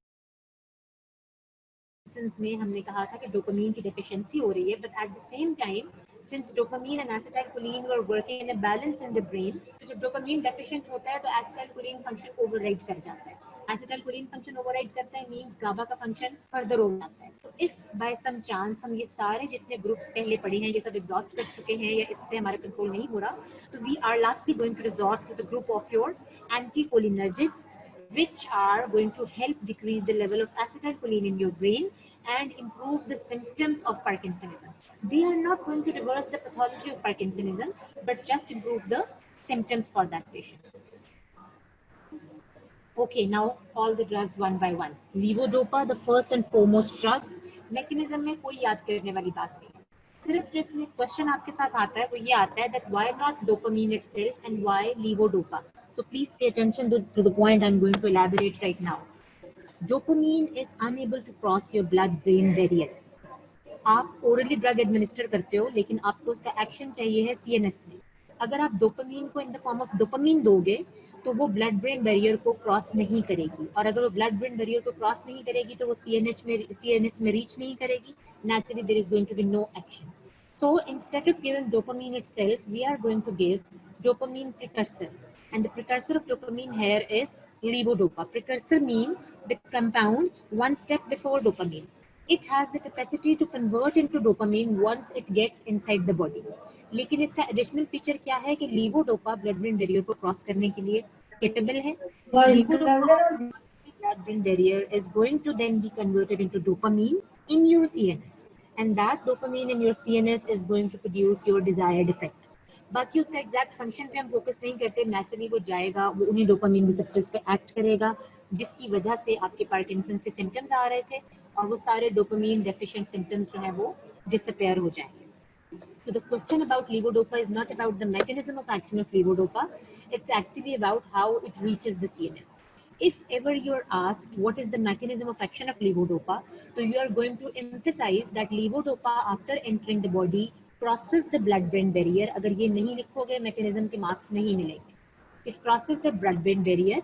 [SPEAKER 1] में हमने कहा था कि dopamine की deficiency हो रही है, but at the same time, since dopamine and acetylcholine were working in a balance in the brain, तो जब dopamine deficient होता है तो acetylcholine function override कर जाता है. Acetylcholine function override करता है means GABA का function further over जाता है. तो if by some chance हम ये सारे जितने groups पहले पढ़े हैं ये सब exhaust कर चुके हैं या इससे हमारा control नहीं हो रहा, तो we are lastly going to resort to the group of your anticholinergics, which are going to help decrease the level of acetylcholine in your brain and improve the symptoms of Parkinsonism. They are not going to reverse the pathology of Parkinsonism, but just improve the symptoms for that patient. Okay, now all the drugs one by one. Levodopa, the first and foremost drug. Mechanism में कोई याद करने वाली बात नहीं है. सिर्फ जिसमें क्वेश्चन आपके साथ आता है वो ये आता है that why not dopamine itself and why levodopa. So please pay attention to the point I'm going to elaborate right now. Dopamine is unable to cross your blood-brain barrier. आप ओरली ड्रग एडमिनिस्टर करते हो लेकिन आपको उसका action चाहिए है CNS में. अगर आप डोपामीन को in the form of dopamine दोगे तो वो ब्लड ब्रेन बैरियर को क्रॉस नहीं करेगी, और अगर वो ब्लड ब्रेन बैरियर को क्रॉस नहीं करेगी तो वो सीएनएस में रीच नहीं करेगी. Naturally there is going to be no action. So instead of giving dopamine itself, we are going to give dopamine precursor. And the precursor of dopamine here is levodopa. Precursor means the compound one step before dopamine. It has the capacity to convert into dopamine once it gets inside the body. लेकिन इसका additional feature क्या है कि levodopa blood brain barrier को cross करने के लिए capable है. Levodopa blood brain barrier is going to then be converted into dopamine in your CNS. And that dopamine in your CNS is going to produce your desired effect. बाकी उसका exact function पे हम focus नहीं करते. Naturally वो जाएगा, वो उन्हीं डोपामीन रिसेप्टर्स पे एक्ट करेगा जिसकी वजह से आपके पार्किंसंस के सिम्टम्स आ रहे थे और वो सारे डोपामीन डेफिशिएंट सिम्टम्स जो है वो डिसअपेयर हो जाएंगे. So the question about levodopa is not about the mechanism of action of levodopa. It's actually about how it reaches the CNS. If ever you're asked what is the mechanism of action of levodopa, so you are going to emphasize that levodopa after entering the body crosses the blood-brain barrier. अगर ये नहीं लिखोगे mechanism के marks नहीं मिलेंगे. It crosses the blood-brain barrier,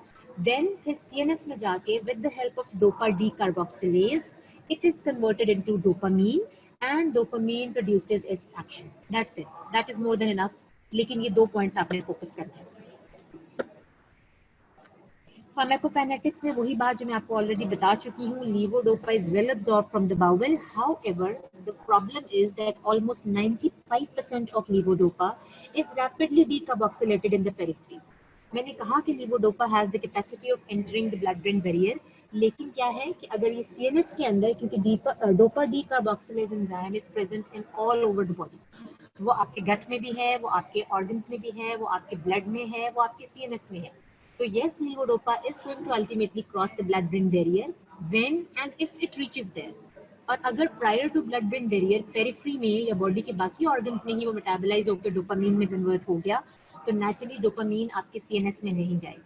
[SPEAKER 1] then फिर CNS में जाके with the help of dopa decarboxylase, it is converted into dopamine and dopamine produces its action. That's it. That is more than enough. लेकिन ये 2 points आपने focus करना है. Pharmacokinetics में वही बात जो मैं आपको already बता चुकी हूँ. Levodopa is well absorbed from the bowel. However, the problem is that almost 95% of levodopa is rapidly decarboxylated in the periphery. मैंने कहा कि levodopa has the capacity of entering the blood-brain barrier, लेकिन क्या है कि अगर ये CNS के अंदर, क्योंकि dopa decarboxylase enzyme is present in all over the body. वो आपके गट में भी है, वो आपके organs में भी है, वो आपके blood में है, वो आपके CNS में है. So yes, levodopa is going to ultimately cross the blood-brain barrier when and if it reaches there. और अगर prior to blood-brain barrier periphery में या body के बाकी organs में ही वो metabolize होकर dopamine में convert हो गया, तो naturally dopamine आपके CNS में नहीं जाएगा.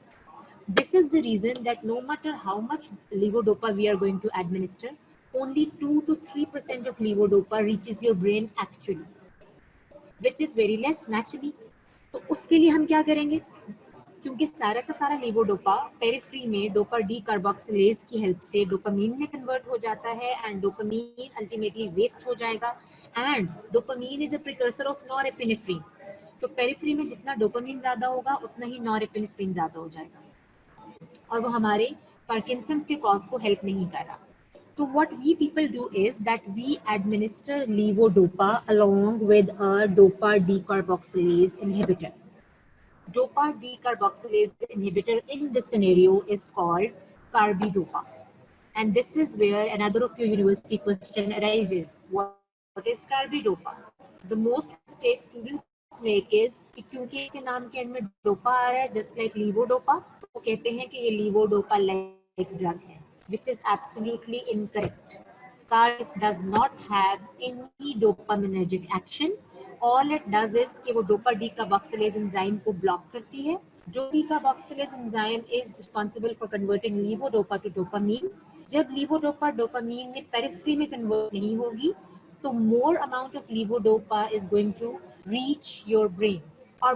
[SPEAKER 1] This is the reason that no matter how much levodopa we are going to administer, only 2 to 3% of levodopa reaches your brain actually, which is very less naturally. तो उसके लिए हम क्या करेंगे? क्योंकि सारा का सारा लेवोडोपा पेरिफ्री में डोपा डीकार्बोक्सिलेज की हेल्प से डोपामीन में कन्वर्ट हो जाता है एंड डोपामीन अल्टीमेटली वेस्ट हो जाएगा. And dopamine is a precursor of norepinephrine. तो पेरिफ्री में जितना डोपामीन ज्यादा होगा उतना ही नॉरएपिनेफ्रिन ज्यादा हो जाएगा और वो हमारे पार्किंसंस के कॉज को हेल्प नहीं कर रहा. So what we people do is that we administer levodopa along with a dopa decarboxylase inhibitor. Dopa decarboxylase inhibitor in this scenario is called carbidopa. And this is where another of your university question arises. What is carbidopa? The most state students make is कि क्योंकि इसके नाम के and में dopa आ रहा है just like levodopa, तो कहते हैं कि ये लीवोडोपा लाइक ड्रग है, which is absolutely incorrect. Carb does not have any dopaminergic action. All it does is कि वो डोपा डीकार्बोक्सिलेज एंजाइम को ब्लॉक करती है. जो decarboxylase enzyme is responsible for converting levodopa to dopamine. जब levodopa dopamine में periphery में convert नहीं होगी तो more amount of levodopa is going to reach your brain और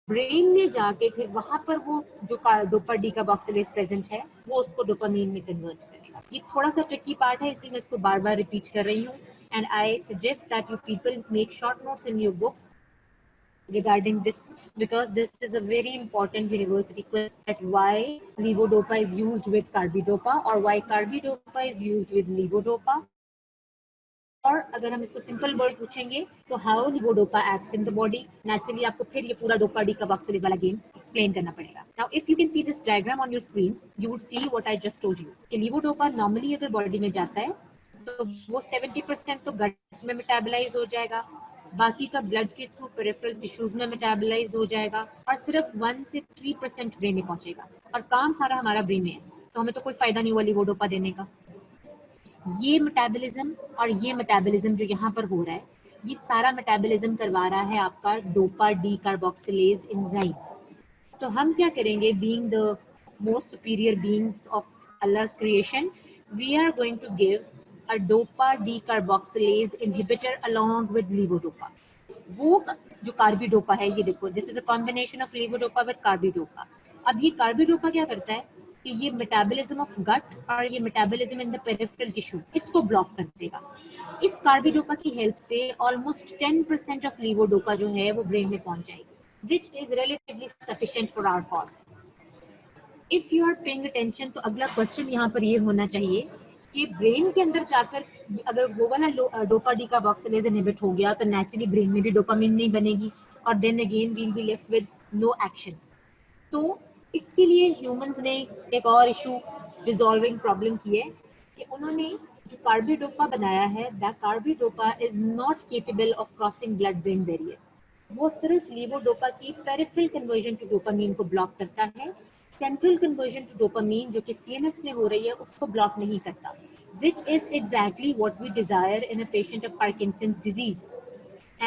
[SPEAKER 1] ब्रेन में जाके फिर वहां पर वो जो डोपा डीकार्बोक्सिलेज प्रेजेंट है वो उसको डोपामीन में कन्वर्ट करेगा. ये थोड़ा सा ट्रिकी पार्ट है इसलिए मैं इसको बार बार रिपीट कर रही हूँ. And I suggest that you people make short notes in your books regarding this because this is a very important university question at why levodopa is used with carbidopa or why carbidopa is used with levodopa. और अगर हम इसको simple word पूछेंगे तो how levodopa acts in the body. Naturally आपको फिर ये पूरा डोपा डीकार्बोक्सिलेज वाला गेम एक्सप्लेन करना पड़ेगा. Now if you can see this diagram on your screens you would see what I just told you कि लीवोडोपा नॉर्मली अगर body में जाता है तो वो 70% तो गट में मेटाबोलाइज हो जाएगा, बाकी का ब्लड के थ्रू पेरिफेरल टिश्यूज में मेटाबोलाइज हो जाएगा और सिर्फ 1 से 3% ब्रेन में पहुंचेगा और काम सारा हमारा ब्रेन में है, तो हमें तो कोई फायदा नहीं हुआ लीवोडोपा देने का. ये मेटाबॉलिज्म और ये मेटाबॉलिज्म जो यहाँ पर हो रहा है ये सारा मेटाबॉलिज्म करवा रहा है आपका डोपा डीकार्बोक्सिलेज एंजाइम. तो हम क्या करेंगे, being the most superior beings of Allah's creation, we are going to give a dopa decarboxylase inhibitor along with levodopa. वो जो कार्बिडोपा है ये देखो, this is a combination of levodopa with carbidopa. अब ये कार्बिडोपा क्या करता है कि ये मेटाबॉलिज्म ऑफ गट और ये metabolism in the peripheral tissue इसको ब्लॉक कर देगा. इस कार्बिडोपा की हेल्प से ऑलमोस्ट 10% ऑफ लीवोडोपा जो है वो ब्रेन में पहुंच जाएगी, which is relatively sufficient for our cause. If you are paying attention तो अगला क्वेश्चन यहाँ पर ये होना चाहिए कि ब्रेन के अंदर जाकर अगर वो वाला डोपा डीकार्बोक्सिलेज इनहिबिट हो गया तो नेचुरली ब्रेन में भी डोपामिन नहीं बनेगी और then again we will be left with no action. तो इसके लिए ह्यूमंस ने एक और इशू रिजॉल्विंग प्रॉब्लम की है कि उन्होंने जो कार्बिडोपा बनाया है, that carbidopa is not capable of crossing blood brain barrier. वो सिर्फ लीवोडोपा की पेरिफेरल कन्वर्जन टू डोपामीन को ब्लॉक करता है, सेंट्रल कन्वर्जन टू डोपामीन जो कि सीएनएस में हो रही है उसको ब्लॉक नहीं करता, which is exactly what we desire in a patient of Parkinson's disease.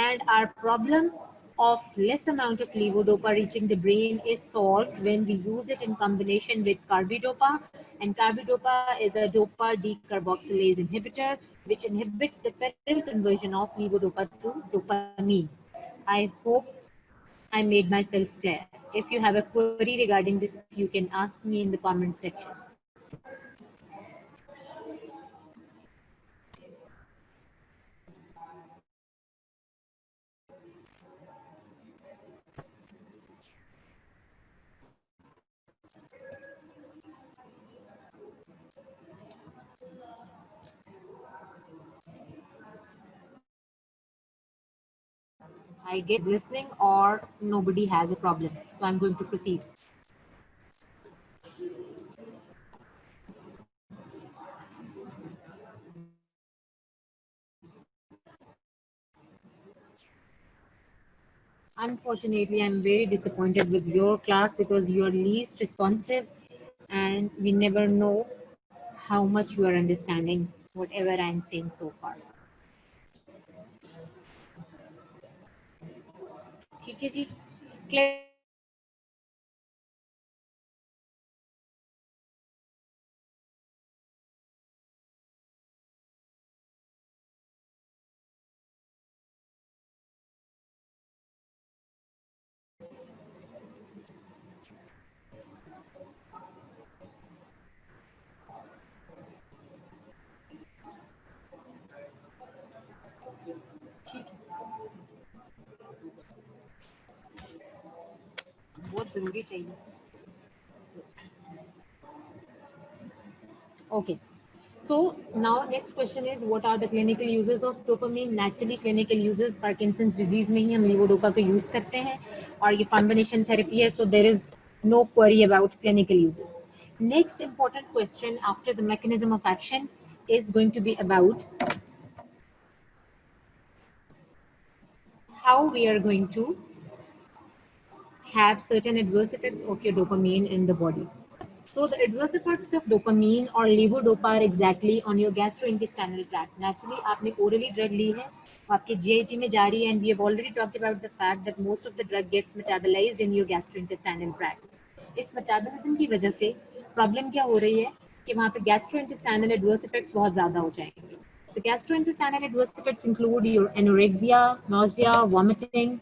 [SPEAKER 1] And our problem of less amount of levodopa reaching the brain is solved when we use it in combination with carbidopa, and carbidopa is a dopa decarboxylase inhibitor which inhibits the perennial conversion of levodopa to dopamine. I hope I made myself clear. If you have a query regarding this, you can ask me in the comment section. I guess listening or nobody has a problem. So I'm going to proceed. Unfortunately, I'm very disappointed with your class because you are least responsive and we never know how much you are understanding whatever I'm saying so far. ठीक है जी, clear. ठीक है, बहुत जरूरी चाहिए. Okay. So now next question is what are the clinical uses of dopamine? Naturally clinical uses Parkinson's disease में ही हम levodopa को use करते हैं और ये combination therapy है, so there is no query about clinical uses. Next important question after the mechanism of action is going to be about how we are going to have certain adverse effects of your dopamine in the body. So the adverse effects of dopamine or levodopa are exactly on your gastrointestinal tract. Naturally, आपने orally drug ली है, आपके GIT में जा रही है, and we have already talked about the fact that most of the drug gets metabolized in your gastrointestinal tract. इस metabolism की वजह से problem क्या हो रही है कि वहाँ पे gastrointestinal adverse effects बहुत ज़्यादा हो जाएंगे. The gastrointestinal adverse effects include your anorexia, nausea, vomiting,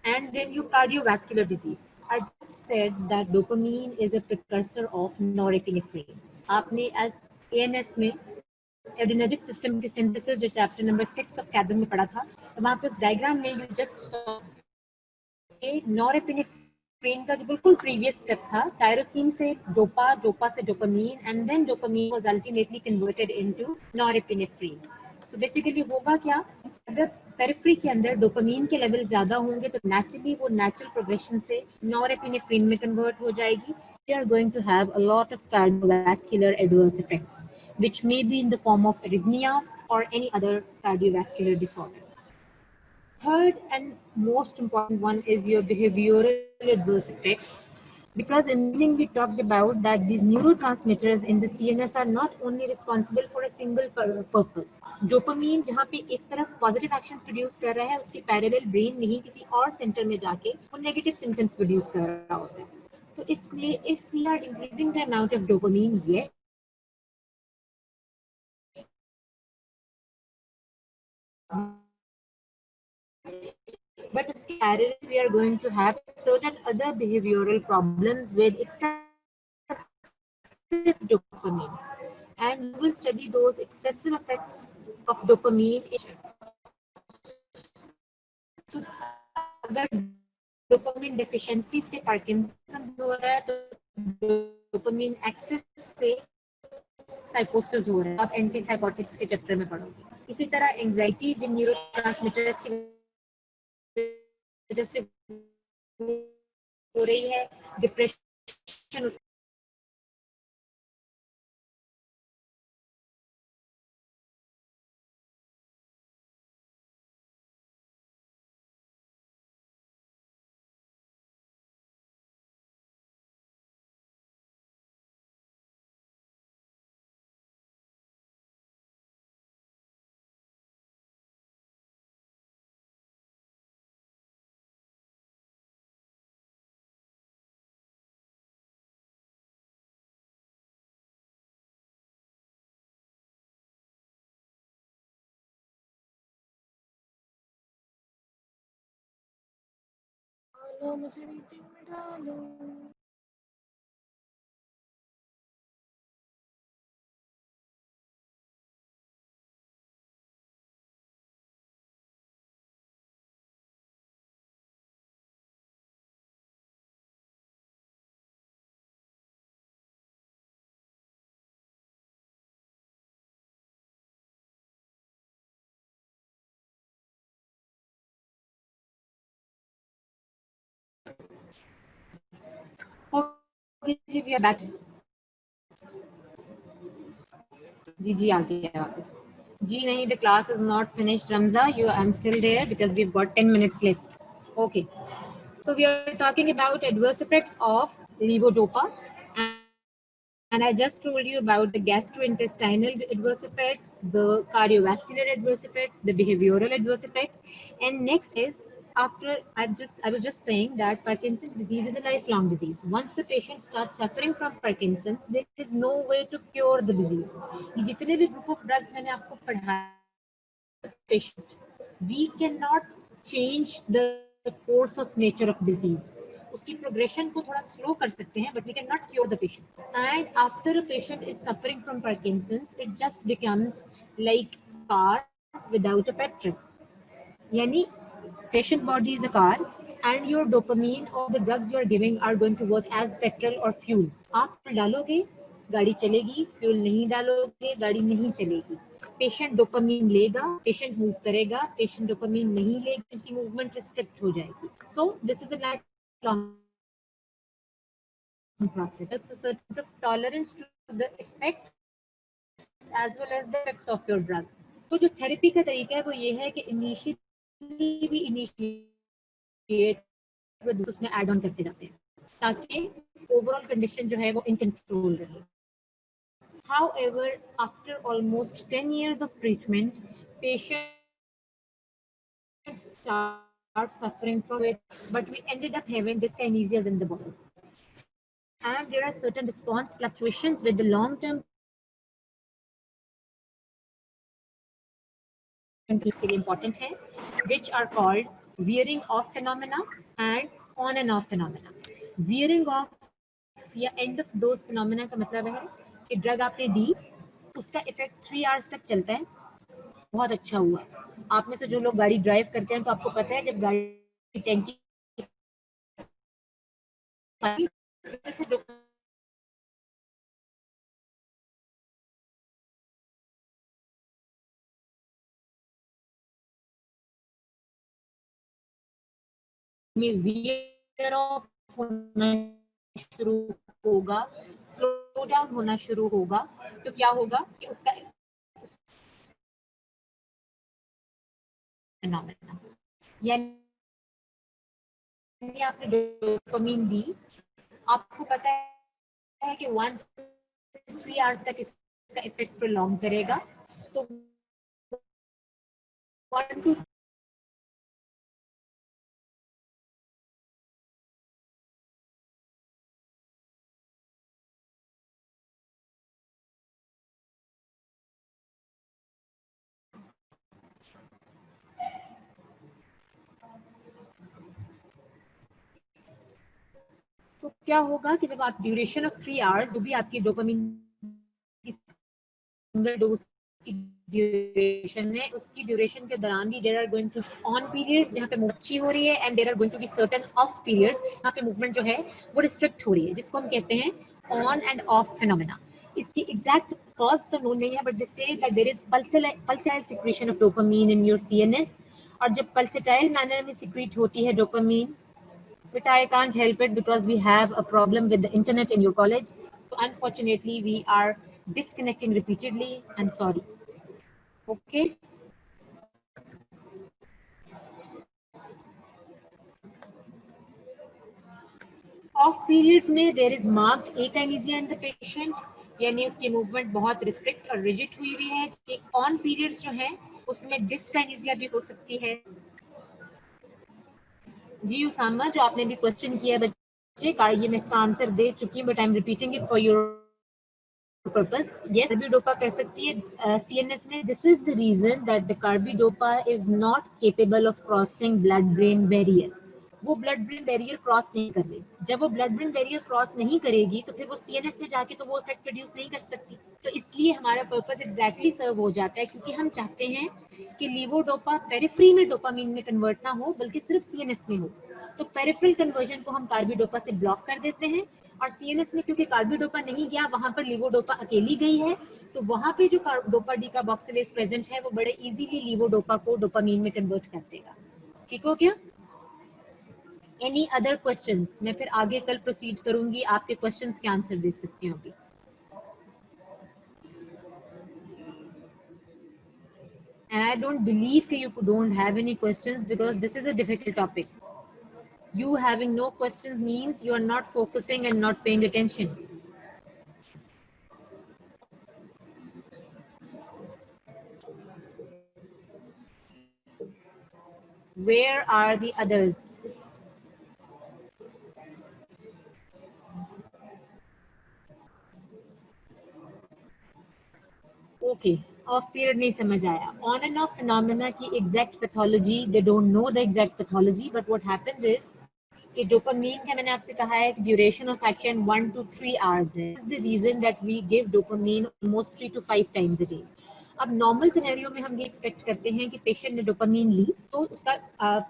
[SPEAKER 1] and then your cardiovascular disease. I just said that dopamine is a precursor of norepinephrine. आपने ANS में एड्रेनर्जिक सिस्टम की सिंथेसिस जो chapter number 6 of chasm में पढ़ा था, तो वहाँ पे उस डायग्राम में यू जस्ट सॉ नॉरएपिनेफ्रिन का जो बिल्कुल प्रीवियस स्टेप था, टायरोसिन से डोपा, डोपा से dopamine, and then dopamine was ultimately converted into norepinephrine. तो बेसिकली होगा क्या, अगर पेरिफेरी के अंदर डोपामीन के लेवल ज्यादा होंगे तो नेचुरली वो नेचुरल प्रोग्रेशन से नॉरएपिनेफ्रिन में कन्वर्ट हो जाएगी. We are going to have a lot of cardiovascular adverse effects, which may be in the form of arrhythmias or any other cardiovascular disorder. Third and most important one is your behavioral adverse effects. Because in the beginning we talked about that these neurotransmitters in the CNS are not only responsible for a single purpose. Dopamine जहाँ पे एक तरफ positive actions produce कर रहा है, उसके parallel brain में ही किसी और center में जाके वो negative symptoms produce कर रहा होता है. तो इसलिए if we are increasing the amount of dopamine, yes, but parallel we are going to have certain other behavioral problems with excessive dopamine, and we will study those excessive effects of dopamine. तो अगर dopamine deficiency से Parkinson's हो रहा है तो dopamine access से साइकोसिस हो रहा है. आप एंटीसाइकोटिक्स के चैप्टर में पढ़ोगे. इसी तरह एंजाइटी जिन न्यूरोट्रांसमीटर्स की वजह से हो रही है, डिप्रेशन मुझे मीटिंग में डालो. ओके जी, वी आर बैक. जी जी आ गया वापस. जी नहीं, the class is not finished, Ramza. I'm still there because we've got 10 minutes left. Okay. So we are talking about adverse effects of levodopa, and I just told you about the gastrointestinal adverse effects, the cardiovascular adverse effects, the behavioral adverse effects, and next is after I was just saying that Parkinson's disease is a lifelong disease. Once the patient starts suffering from Parkinson's, there is no way to cure the disease. ये जितने भी group of drugs मैंने आपको पढ़ाया, patient, we cannot change the course of nature of disease. उसकी progression को थोड़ा slow कर सकते हैं, but we can not cure the patient. And after a patient is suffering from Parkinson's, it just becomes like car without a petrol. यानी patient body is a car and your dopamine or the drugs you are giving are going to work as petrol or fuel. आप fuel डालोगे गाड़ी चलेगी, fuel नहीं डालोगे गाड़ी नहीं चलेगी. पेशेंट डोपामीन लेगा, पेशेंट मूव करेगा, पेशेंट डोपामीन नहीं लेगा, उनकी मूवमेंट रिस्ट्रिक्ट हो जाएगी. So this is a life long process. It's a certain of tolerance to the effects as well as the effects of your drug. तो जो therapy का तरीका है वो ये है कि इनिशियली भी इनिशिएट उसमें ऐड ऑन करते जाते हैं ताकि ओवरऑल कंडीशन जो है वो इन कंट्रोल रहे. However, after almost 10 years of treatment, patients start suffering from it, but we ended up having dyskinesias in the body. And there are certain response fluctuations with the long-term के लिए important है, which are called wearing off phenomena and on and off phenomena. Wearing off या end of dose phenomena का मतलब है कि drug आपने दी, उसका इफेक्ट 3 आवर्स तक चलता है, बहुत अच्छा हुआ. आप में से जो लोग गाड़ी ड्राइव करते हैं तो आपको पता है जब गाड़ी टैंकी में वेयर ऑफ होना शुरू होगा, स्लो डाउन होना शुरू होगा, तो क्या होगा कि उसका फिनोमेना यानी आपने डोपामिन दी, आपको पता है कि 1 से 3 आवर्स तक इसका इफेक्ट प्रोलॉन्ग करेगा, तो 1 to तो क्या होगा कि जब आप ड्यूरेशन ऑफ 3 आवर्स जो भी आपकी डोपामिन की सिंगल डोज की ड्यूरेशन है, उसकी ड्यूरेशन के दौरान भी there are going to on periods जहाँ पे मूवमेंट अच्छी हो रही है and there are going to be certain off periods जहाँ पे मूवमेंट जो है वो रिस्ट्रिक्ट हो रही है, जिसको हम कहते हैं ऑन एंड ऑफ फिनोमेना. इसकी एग्जैक्ट कॉज तो नोन नहीं है, but they say that there is pulsatile secretion of dopamine in your CNS, और जब पल्सेटाइल मैनर में सिक्रीट होती है dopamine, but I can't help it because we have a problem with the internet in your college. So unfortunately, we are disconnecting repeatedly. I'm sorry. Okay. Off periods में there is marked akinesia in the patient, यानी उसकी movement बहुत restrict और rigid हुई हुई है. कि on periods जो है उसमें डिस्काइनेसिया भी हो सकती है. जी उसामा, जो आपने भी क्वेश्चन किया बच्चे का, ये मैं इसका आंसर दे चुकी हूँ, but I am repeating it for your purpose. Yes, carbidopa कर सकती है CNS में. This is the reason that the carbidopa is not capable of crossing blood-brain barrier. वो ब्लड ब्रेन बैरियर क्रॉस नहीं कर रही. जब वो ब्लड ब्रेन बैरियर क्रॉस नहीं करेगी तो फिर वो सीएनएस में जाके तो वो इफेक्ट प्रोड्यूस नहीं कर सकती. तो इसलिए हमारा पर्पस एग्जैक्टली सर्व हो जाता है, क्योंकि हम चाहते हैं कि लीवोडोपा पेरिफेरी में डोपामीन में कन्वर्ट ना हो, बल्कि सिर्फ सीएनएस में हो. तो पेरिफेरल कन्वर्जन को हम कार्बिडोपा से ब्लॉक कर देते हैं, और सीएनएस में क्योंकि कार्बिडोपा नहीं गया, वहां पर लीवोडोपा अकेली गई है, तो वहां पे जो डोपा डीकार्बोक्सिलेज प्रेजेंट है वो बड़े इजीली लीवोडोपा को डोपामीन में कन्वर्ट कर देगा. ठीक हो गया? Any other questions? मैं फिर आगे कल प्रोसीड करूंगी, आपके क्वेश्चंस के आंसर दे सकती हूँ अभी. And I don't believe that you don't have any questions because this is a difficult topic. You having no questions means you are not focusing and not paying attention. Where are the others? Okay, off period नहीं समझ आया. On and off phenomena की exact pathology, they don't know the exact pathology, but what happens is कि dopamine का मैंने आपसे कहा है कि duration of action 1 to 3 hours है. This is the reason that we give dopamine almost 3 to 5 times a day. अब normal scenario में हम ये एक्सपेक्ट करते हैं कि पेशेंट ने डोपामीन ली तो उसका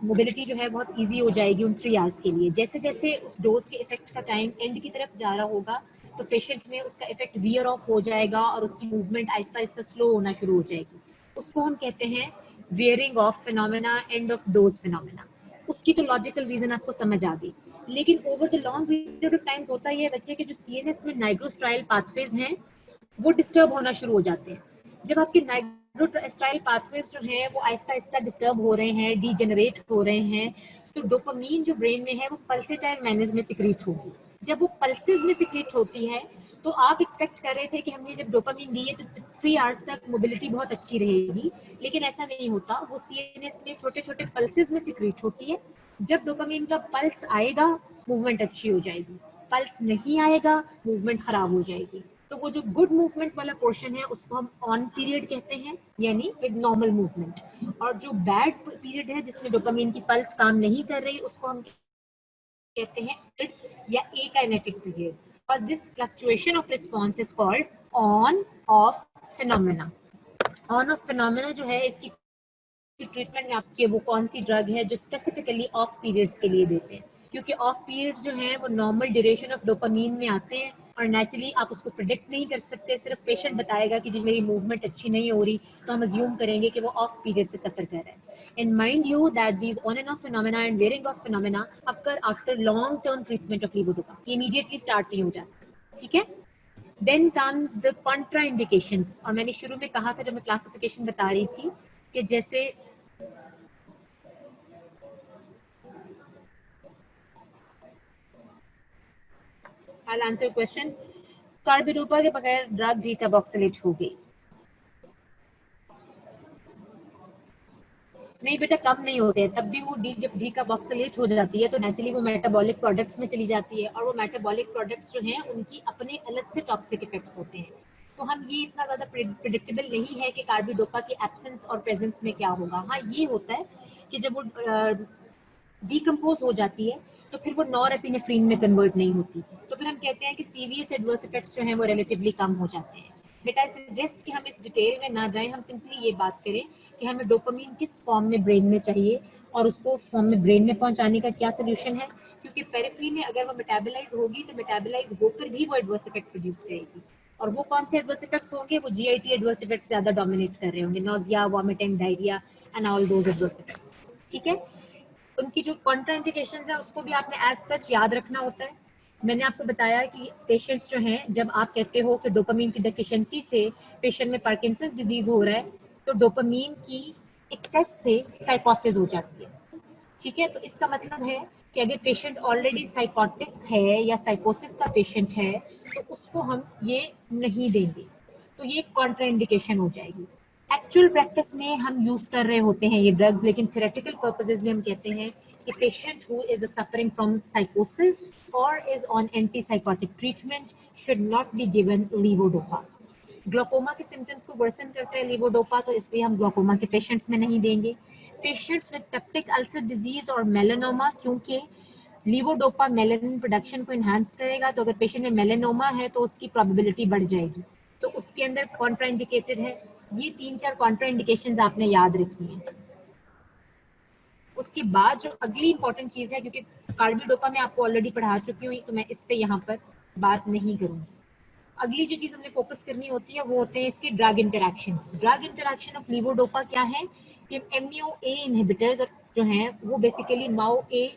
[SPEAKER 1] मोबिलिटी जो है बहुत इजी हो जाएगी उन 3 आवर्स के लिए. जैसे जैसे उस डोज के इफेक्ट का टाइम एंड की तरफ जा रहा होगा तो पेशेंट में उसका इफेक्ट वियर ऑफ हो जाएगा और उसकी मूवमेंट आहिस्ता आहिस्ता स्लो होना शुरू हो जाएगी. उसको हम कहते हैं wearing of phenomena, end of dose phenomena. उसकी तो लॉजिकल रीजन आपको समझ आ गई. लेकिन over the long period of times होता है बच्चे के जो सीएनएस में नाइग्रोस्ट्राइल पाथवेज हैं वो डिस्टर्ब होना शुरू हो जाते हैं. जब आपके स्टाइल पाथवेज जो है वो आहिस्ता आहिस्ता डिस्टर्ब हो रहे हैं, डीजेनरेट हो रहे हैं, तो डोपामीन जो ब्रेन में है वो पल्सेटाइल मैनर्स में सिक्रीट होगी। जब वो पल्सेस में सिक्रीट होती है तो आप एक्सपेक्ट कर रहे थे कि हमने जब डोपामीन दी है तो 3 आवर्स तक मोबिलिटी बहुत अच्छी रहेगी, लेकिन ऐसा नहीं होता। वो सीएनएस में छोटे छोटे पल्सेस में सिक्रीट होती है। जब डोपामीन का पल्स आएगा मूवमेंट अच्छी हो जाएगी, पल्स नहीं आएगा मूवमेंट खराब हो जाएगी। तो वो जो गुड मूवमेंट वाला पोर्शन है उसको हम ऑन पीरियड कहते हैं, यानी विद नॉर्मल मूवमेंट, और जो बैड पीरियड है जिसमें डोपामीन की पल्स काम नहीं कर रही उसको हम कहते हैं या अकाइनेटिक पीरियड। और this fluctuation of response is called on off phenomena. On off phenomena जो है इसकी ट्रीटमेंट में आपके वो कौन सी ड्रग है जो स्पेसिफिकली ऑफ पीरियड्स के लिए देते हैं, क्योंकि ऑफ पीरियड्स जो हैं वो नॉर्मल ड्यूरेशन ऑफ डोपामीन में आते हैं और नेचुरली आप उसको प्रिडिक्ट नहीं कर सकते। सिर्फ पेशेंट बताएगा कि जी मेरी मूवमेंट अच्छी नहीं हो रही तो हम अज्यूम करेंगे कि वो ऑफ पीरियड से सफर कर रहे हैं। And mind you that these on and off phenomena and wearing of phenomena occur after long term treatment of levodopa, immediately start नहीं हो जाता। ठीक है, देन कम्स द कॉन्ट्राइंडिकेशंस। और मैंने शुरू में कहा था जब मैं क्लासिफिकेशन बता रही थी कि जैसे I'll answer your question. Carbidopa के बगैर ड्रग डीकार्बोक्सिलेट हो गई नहीं बेटा, कम नहीं होते हैं, तब भी वो जब डीकार्बोक्सिलेट हो जाती है तो नेचुरली वो मेटाबॉलिक प्रोडक्ट्स में चली जाती है, और वो मेटाबॉलिक प्रोडक्ट्स जो हैं उनकी अपने अलग से टॉक्सिक इफेक्ट्स होते हैं। तो हम ये इतना ज़्यादा प्रिडिक्टेबल नहीं है कि कार्बिडोपा की एब्सेंस और प्रेजेंस में क्या होगा। हाँ, ये होता है कि जब वो डिकम्पोज हो जाती है तो फिर वो नॉरएपिनेफ्रीन में कन्वर्ट नहीं होती, तो फिर हम कहते हैं कि सीवियस एडवर्स इफेक्ट्स जो हैं वो रिलेटिवली कम हो जाते हैं। बेटा आई सजेस्ट कि हम इस डिटेल में ना जाएं, हम सिंपली ये बात करें कि हमें डोपामीन किस फॉर्म में ब्रेन में चाहिए और उसको उस फॉर्म में ब्रेन में पहुंचाने का क्या सोल्यूशन है, क्योंकि पेरिफेरी में अगर वो मेटाबोलाइज होगी तो मेटाबोलाइज होकर भी वो एडवर्स इफेक्ट प्रोड्यूस करेगी, और वो कौन से एडवर्स इफेक्ट्स होंगे, वो जीआईटी एडवर्स इफेक्ट्स ज्यादा डोमिनेट कर रहे होंगे, nausea, vomiting, diarrhoea and all those adverse effects. ठीक है, उनकी जो कॉन्ट्राइंडिकेशंस है उसको भी आपने एज सच याद रखना होता है। मैंने आपको बताया कि पेशेंट्स जो हैं, जब आप कहते हो कि डोपामीन की डेफिशिएंसी से पेशेंट में पार्किंसंस डिजीज हो रहा है, तो डोपामीन की एक्सेस से साइकोसिस हो जाती है। ठीक है, तो इसका मतलब है कि अगर पेशेंट ऑलरेडी साइकोटिक है या साइकोसिस का पेशेंट है तो उसको हम ये नहीं देंगे, तो ये कॉन्ट्राइंडिकेशन हो जाएगी। एक्चुअल प्रैक्टिस में हम यूज कर रहे होते हैं ये ड्रग्स, लेकिन थ्योरेटिकल पर्पसेस में हम कहते हैं कि patient who is suffering from साइकोसिस और is on antipsychotic treatment should not be given levodopa. Glaucoma के सिम्टम्स को वर्सन करता है लीवोडोपा, तो इसलिए हम ग्लोकोमा के पेशेंट्स में नहीं देंगे। Patients with peptic ulcer disease और मेलानोमा, क्योंकि लीवोडोपा मेलानिन प्रोडक्शन को इन्हांस करेगा, तो अगर पेशेंट में मेलानोमा है तो उसकी प्रोबेबिलिटी बढ़ जाएगी, तो उसके अंदर कॉन्ट्राइंडिकेटेड है। ये 3-4 कॉन्ट्राइंडिकेशंस आपने याद रखनी है। उसके बाद जो अगली इंपॉर्टेंट चीज है, क्योंकि कार्बिडोपा में आपको ऑलरेडी पढ़ा चुकी हूँ तो मैं इस पे यहाँ पर बात नहीं करूंगी। अगली जो चीज हमने फोकस करनी होती है वो होते हैं इसके drug interaction. Drug interaction of levodopa क्या है कि एमओ ए इनहिबिटर्स जो हैं वो बेसिकली माओ ए,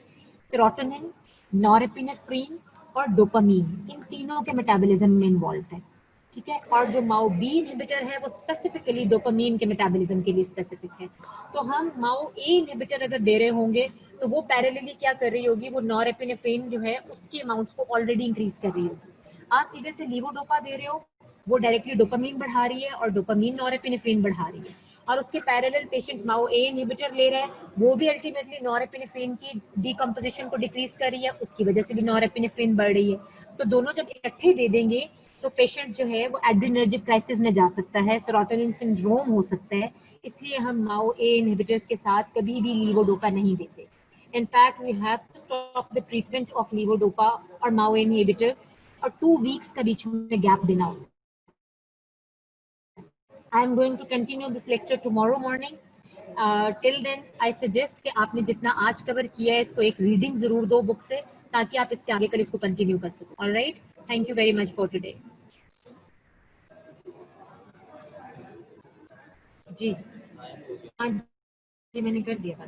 [SPEAKER 1] सेरोटोनिन, नॉरएपिनेफ्रीन और डोपामीन, इन तीनों के मेटाबॉलिज्म में इन्वॉल्व है। ठीक है, और जो माओ बी इनहिबिटर है वो स्पेसिफिकली डोपामीन के मेटाबॉलिज्म के लिए स्पेसिफिक है। तो हम माओ ए इनहिबिटर अगर दे रहे होंगे तो वो पैरेलली क्या कर रही होगी, वो नॉरएपिनेफ्रीन जो है उसके अमाउंट्स को ऑलरेडी इंक्रीज कर रही होगी। आप इधर से लीवोडोपा दे रहे हो, वो डायरेक्टली डोपामीन बढ़ा रही है और डोपामीन नॉरएपिनेफ्रीन बढ़ा रही है, और उसके पैरेलल पेशेंट माओ ए इनहिबिटर ले रहा है, वो भी अल्टीमेटली नॉरएपिनेफ्रीन की डीकंपोजिशन को डिक्रीज कर रही है, उसकी वजह से भी नॉरएपिनेफ्रीन बढ़ रही है। तो दोनों जब इकट्ठे दे देंगे तो पेशेंट जो है वो एड्रेनर्जिक क्राइसिस में जा सकता है, सेरोटोनिन सिंड्रोम हो सकता है। इसलिए हम माओ ए इनहिबिटर्स के साथ कभी भी लीवोडोपा नहीं देते। In fact, we have to stop the treatment of levodopa और MAO inhibitors और 2 weeks का बीच में गैप देना होगा। I am going to continue this lecture tomorrow morning. Till then, I suggest कि आपने जितना आज कवर किया है इसको एक रीडिंग जरूर दो बुक से, ताकि आप इससे आगे कर इसको कंटिन्यू कर सको। All right, thank you very much for today. जी हाँ जी, मैंने कर दिया।